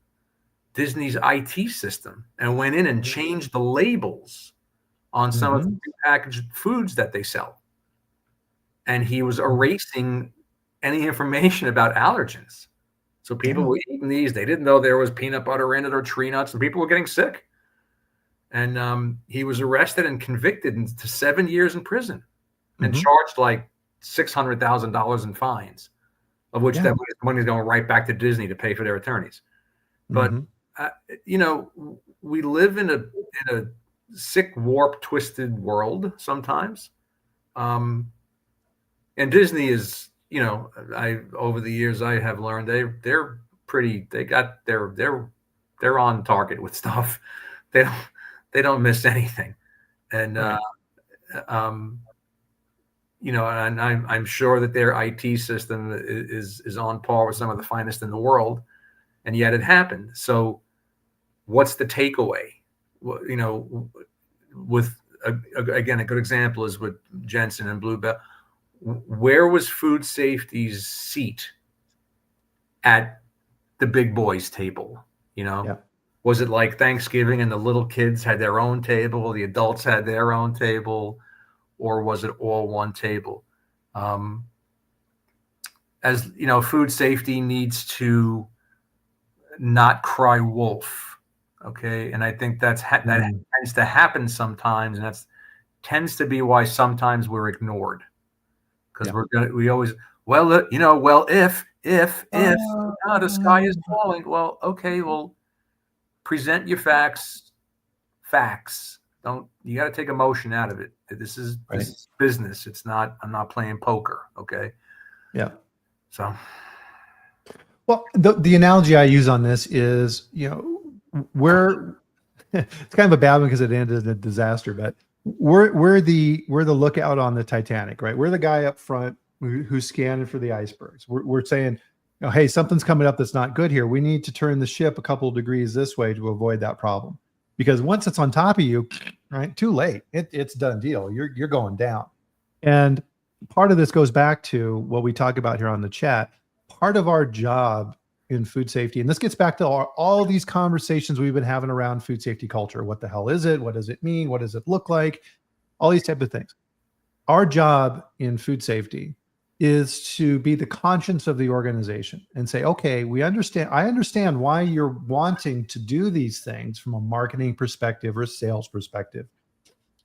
[SPEAKER 2] Disney's IT system and went in and changed the labels on some of the packaged foods that they sell. And he was erasing any information about allergens. So people were eating these. They didn't know there was peanut butter in it or tree nuts, and people were getting sick. And he was arrested and convicted to 7 years in prison and charged like $600,000 in fines, of which that money is going right back to Disney to pay for their attorneys. But we live in a sick, warped, twisted world sometimes. And Disney is, over the years I have learned they're on target with stuff. They don't miss anything. And and I'm sure that their IT system is on par with some of the finest in the world, and yet it happened. So what's the takeaway? With again, a good example is with Jensen and Bluebell. Where was food safety's seat at the big boys table? Was it like Thanksgiving and the little kids had their own table, the adults had their own table, or was it all one table? As food safety needs to not cry wolf. Okay. And I think that tends to happen sometimes. And tends to be why sometimes we're ignored. Because we always, if the sky is falling, well, okay, well, present your facts. You got to take emotion out of it. This is business. It's not. I'm not playing poker. Okay.
[SPEAKER 1] Yeah.
[SPEAKER 2] So.
[SPEAKER 1] Well, the analogy I use on this is, we're it's kind of a bad one because it ended in a disaster, but we're the lookout on the Titanic, right? We're the guy up front who's scanning for the icebergs. We're saying, hey, something's coming up that's not good here. We need to turn the ship a couple of degrees this way to avoid that problem. Because once it's on top of you, right, too late. It's done deal. You're going down. And part of this goes back to what we talk about here on the chat. Part of our job in food safety, and this gets back to all these conversations we've been having around food safety culture. What the hell is it? What does it mean? What does it look like? All these type of things. Our job in food safety is to be the conscience of the organization and say, okay, I understand why you're wanting to do these things from a marketing perspective or a sales perspective.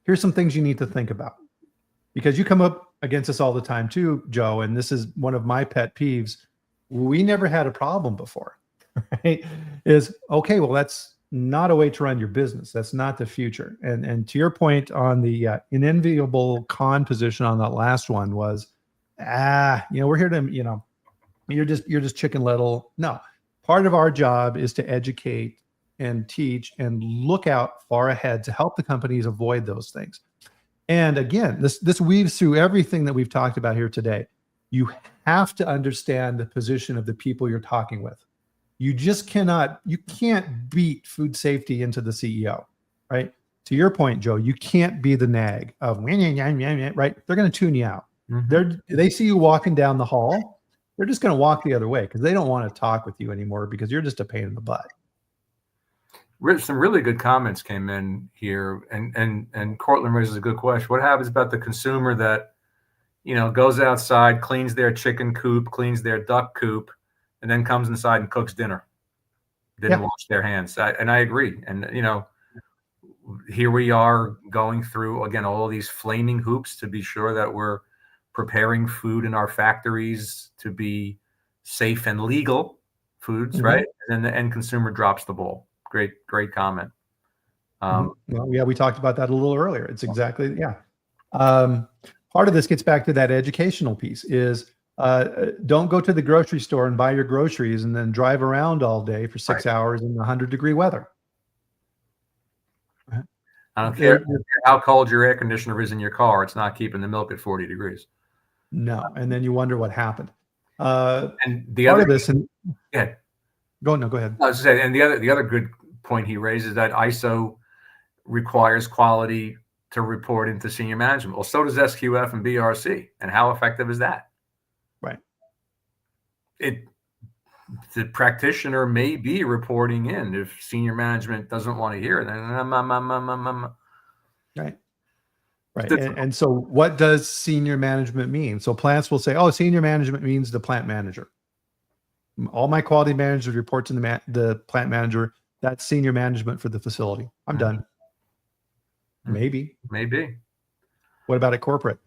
[SPEAKER 1] Here's some things you need to think about, because you come up against this all the time too, Joe. And this is one of my pet peeves. We never had a problem before, right? Is okay, well, that's not a way to run your business. That's not the future. And to your point on the unenviable con position on that last one was, we're here to, you're just chicken little. No, part of our job is to educate and teach and look out far ahead to help the companies avoid those things. And again, this weaves through everything that we've talked about here today. You have to understand the position of the people you're talking with. You can't beat food safety into the CEO, right? To your point, Joe, you can't be the nag of, right? They're going to tune you out. Mm-hmm. They see you walking down the hall, they're just going to walk the other way because they don't want to talk with you anymore because you're just a pain in the butt.
[SPEAKER 2] Some really good comments came in here, and Cortland raises a good question. What happens about the consumer that, goes outside, cleans their chicken coop, cleans their duck coop, and then comes inside and cooks dinner? Didn't wash their hands. And I agree. And, here we are going through, again, all of these flaming hoops to be sure that we're preparing food in our factories to be safe and legal foods, mm-hmm. right? And then the end consumer drops the ball. Great comment.
[SPEAKER 1] We talked about that a little earlier. It's exactly, part of this gets back to that educational piece is don't go to the grocery store and buy your groceries and then drive around all day for 6 hours in 100-degree weather.
[SPEAKER 2] I don't care how cold your air conditioner is in your car. It's not keeping the milk at 40 degrees.
[SPEAKER 1] No. And then you wonder what happened.
[SPEAKER 2] And the
[SPEAKER 1] part
[SPEAKER 2] other
[SPEAKER 1] of this, and
[SPEAKER 2] yeah,
[SPEAKER 1] go ahead.
[SPEAKER 2] I was saying, and the other good point he raises that ISO requires quality to report into senior management. Well, so does SQF and BRC. And how effective is that?
[SPEAKER 1] Right.
[SPEAKER 2] The practitioner may be reporting in if senior management doesn't want to hear it.
[SPEAKER 1] Right. Right. And so what does senior management mean? So plants will say, senior management means the plant manager. All my quality managers report to the plant manager. That's senior management for the facility. I'm done. Maybe. What about at corporate?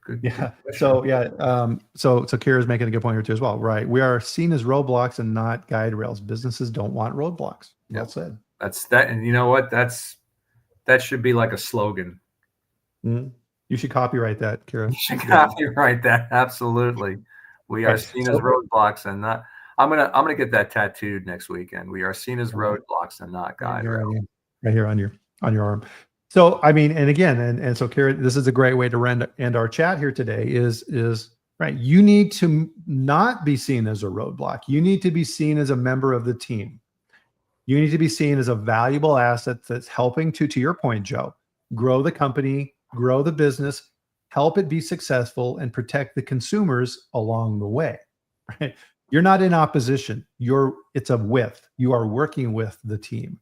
[SPEAKER 2] Good.
[SPEAKER 1] Yeah. So Kira's making a good point here too as well. Right. We are seen as roadblocks and not guide rails. Businesses don't want roadblocks. Well said.
[SPEAKER 2] That's that. And you know what? That should be like a slogan.
[SPEAKER 1] Mm-hmm. You should copyright that, Kira.
[SPEAKER 2] You should copyright that. Absolutely. We are seen as roadblocks and not. I'm gonna get that tattooed next weekend. We are seen as roadblocks and not guide rails.
[SPEAKER 1] Right here on your arm. So I mean, and again, and so Kira, this is a great way to end our chat here today. Is right. You need to not be seen as a roadblock. You need to be seen as a member of the team. You need to be seen as a valuable asset that's helping to your point, Joe, grow the company, grow the business, help it be successful, and protect the consumers along the way. Right? You're not in opposition. It's a with. You are working with the team,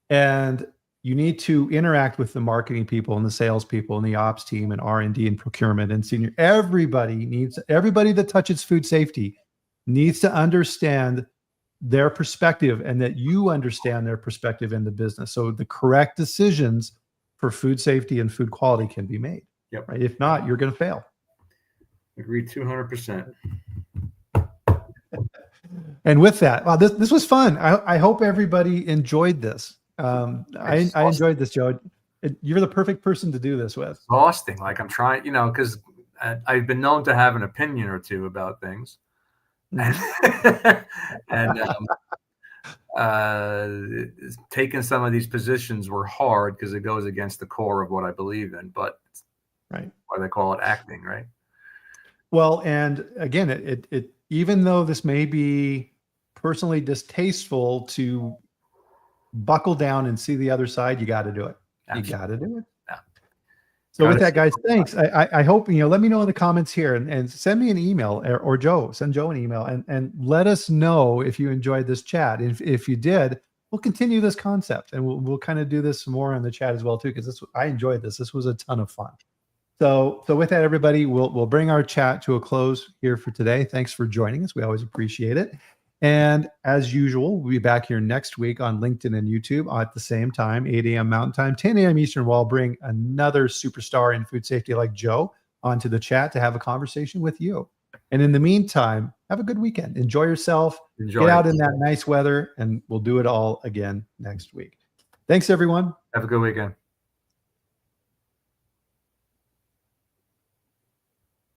[SPEAKER 1] and you need to interact with the marketing people and the sales people and the ops team and R&D and procurement and senior. Everybody that touches food safety needs to understand their perspective and that you understand their perspective in the business. So the correct decisions for food safety and food quality can be made.
[SPEAKER 2] Yep.
[SPEAKER 1] Right? If not, you're going to fail.
[SPEAKER 2] Agree 200%.
[SPEAKER 1] And with that, wow, this was fun. I hope everybody enjoyed this. I enjoyed this, Joe. You're the perfect person to do this with.
[SPEAKER 2] Exhausting. Like I'm trying, because I've been known to have an opinion or two about things. And taking some of these positions were hard because it goes against the core of what I believe in, but
[SPEAKER 1] right.
[SPEAKER 2] Why they call it acting, right?
[SPEAKER 1] Well, and again, it even though this may be personally distasteful to buckle down and see the other side, you got to do it. Absolutely. You got to do it. Yeah. So with that, guys, thanks. I hope, let me know in the comments here and send me an email or Joe, send Joe an email and let us know if you enjoyed this chat. If you did, we'll continue this concept and we'll kind of do this more in the chat as well too, because I enjoyed this. This was a ton of fun. So with that, everybody, we'll bring our chat to a close here for today. Thanks for joining us. We always appreciate it. And as usual, we'll be back here next week on LinkedIn and YouTube at the same time, 8 a.m. Mountain Time, 10 a.m. Eastern, where I'll bring another superstar in food safety like Joe onto the chat to have a conversation with you. And in the meantime, have a good weekend. Enjoy yourself. Get out in that nice weather, and we'll do it all again next week. Thanks, everyone.
[SPEAKER 2] Have a good weekend.